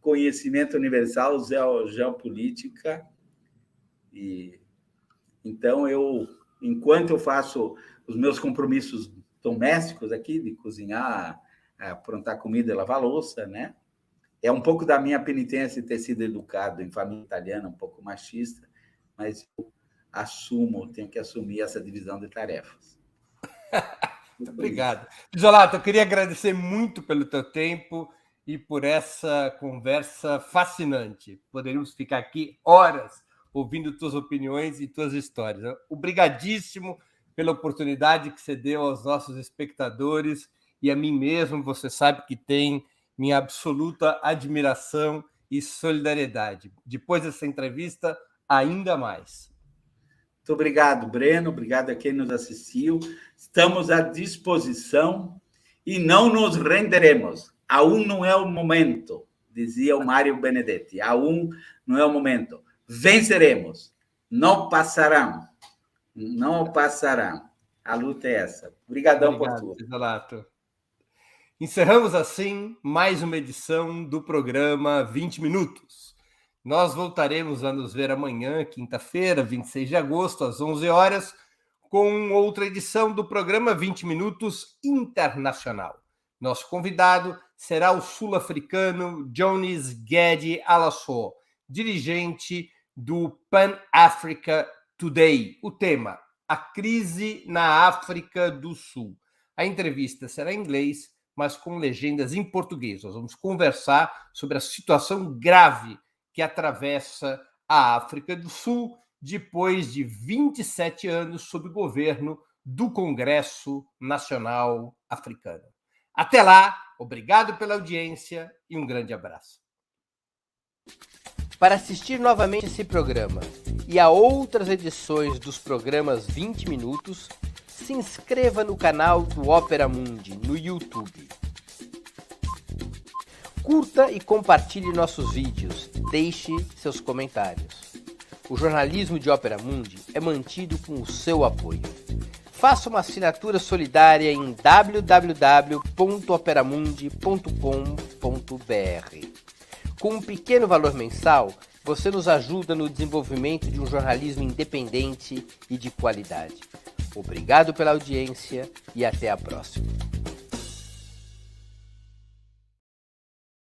conhecimento universal, geopolítica. E então, enquanto eu faço os meus compromissos domésticos aqui, de cozinhar, aprontar comida e lavar louça, né? É um pouco da minha penitência de ter sido educado em família italiana, um pouco machista, mas eu tenho que assumir essa divisão de tarefas. Muito obrigado. Isolato, eu queria agradecer muito pelo teu tempo e por essa conversa fascinante. Poderíamos ficar aqui horas ouvindo tuas opiniões e tuas histórias. Obrigadíssimo pela oportunidade que você deu aos nossos espectadores e a mim mesmo. Você sabe que tem minha absoluta admiração e solidariedade. Depois dessa entrevista, ainda mais. Muito obrigado, Breno. Obrigado a quem nos assistiu. Estamos à disposição e não nos renderemos. Aún não é o momento, dizia o Mário Benedetti. Aún não é o momento. Venceremos. Não passarão. Não passarão. A luta é essa. Obrigadão por tudo. Isolato. Encerramos assim mais uma edição do programa 20 Minutos. Nós voltaremos a nos ver amanhã, quinta-feira, 26 de agosto, às 11 horas, com outra edição do programa 20 Minutos Internacional. Nosso convidado será o sul-africano Jonas Gedi Alassou, dirigente do Pan Africa Today. O tema, a crise na África do Sul. A entrevista será em inglês, mas com legendas em português. Nós vamos conversar sobre a situação grave que atravessa a África do Sul depois de 27 anos sob o governo do Congresso Nacional Africano. Até lá, obrigado pela audiência e um grande abraço. Para assistir novamente esse programa e a outras edições dos programas 20 Minutos, se inscreva no canal do Opera Mundi no YouTube. Curta e compartilhe nossos vídeos. Deixe seus comentários. O jornalismo de Opera Mundi é mantido com o seu apoio. Faça uma assinatura solidária em www.operamundi.com.br. Com um pequeno valor mensal, você nos ajuda no desenvolvimento de um jornalismo independente e de qualidade. Obrigado pela audiência e até a próxima.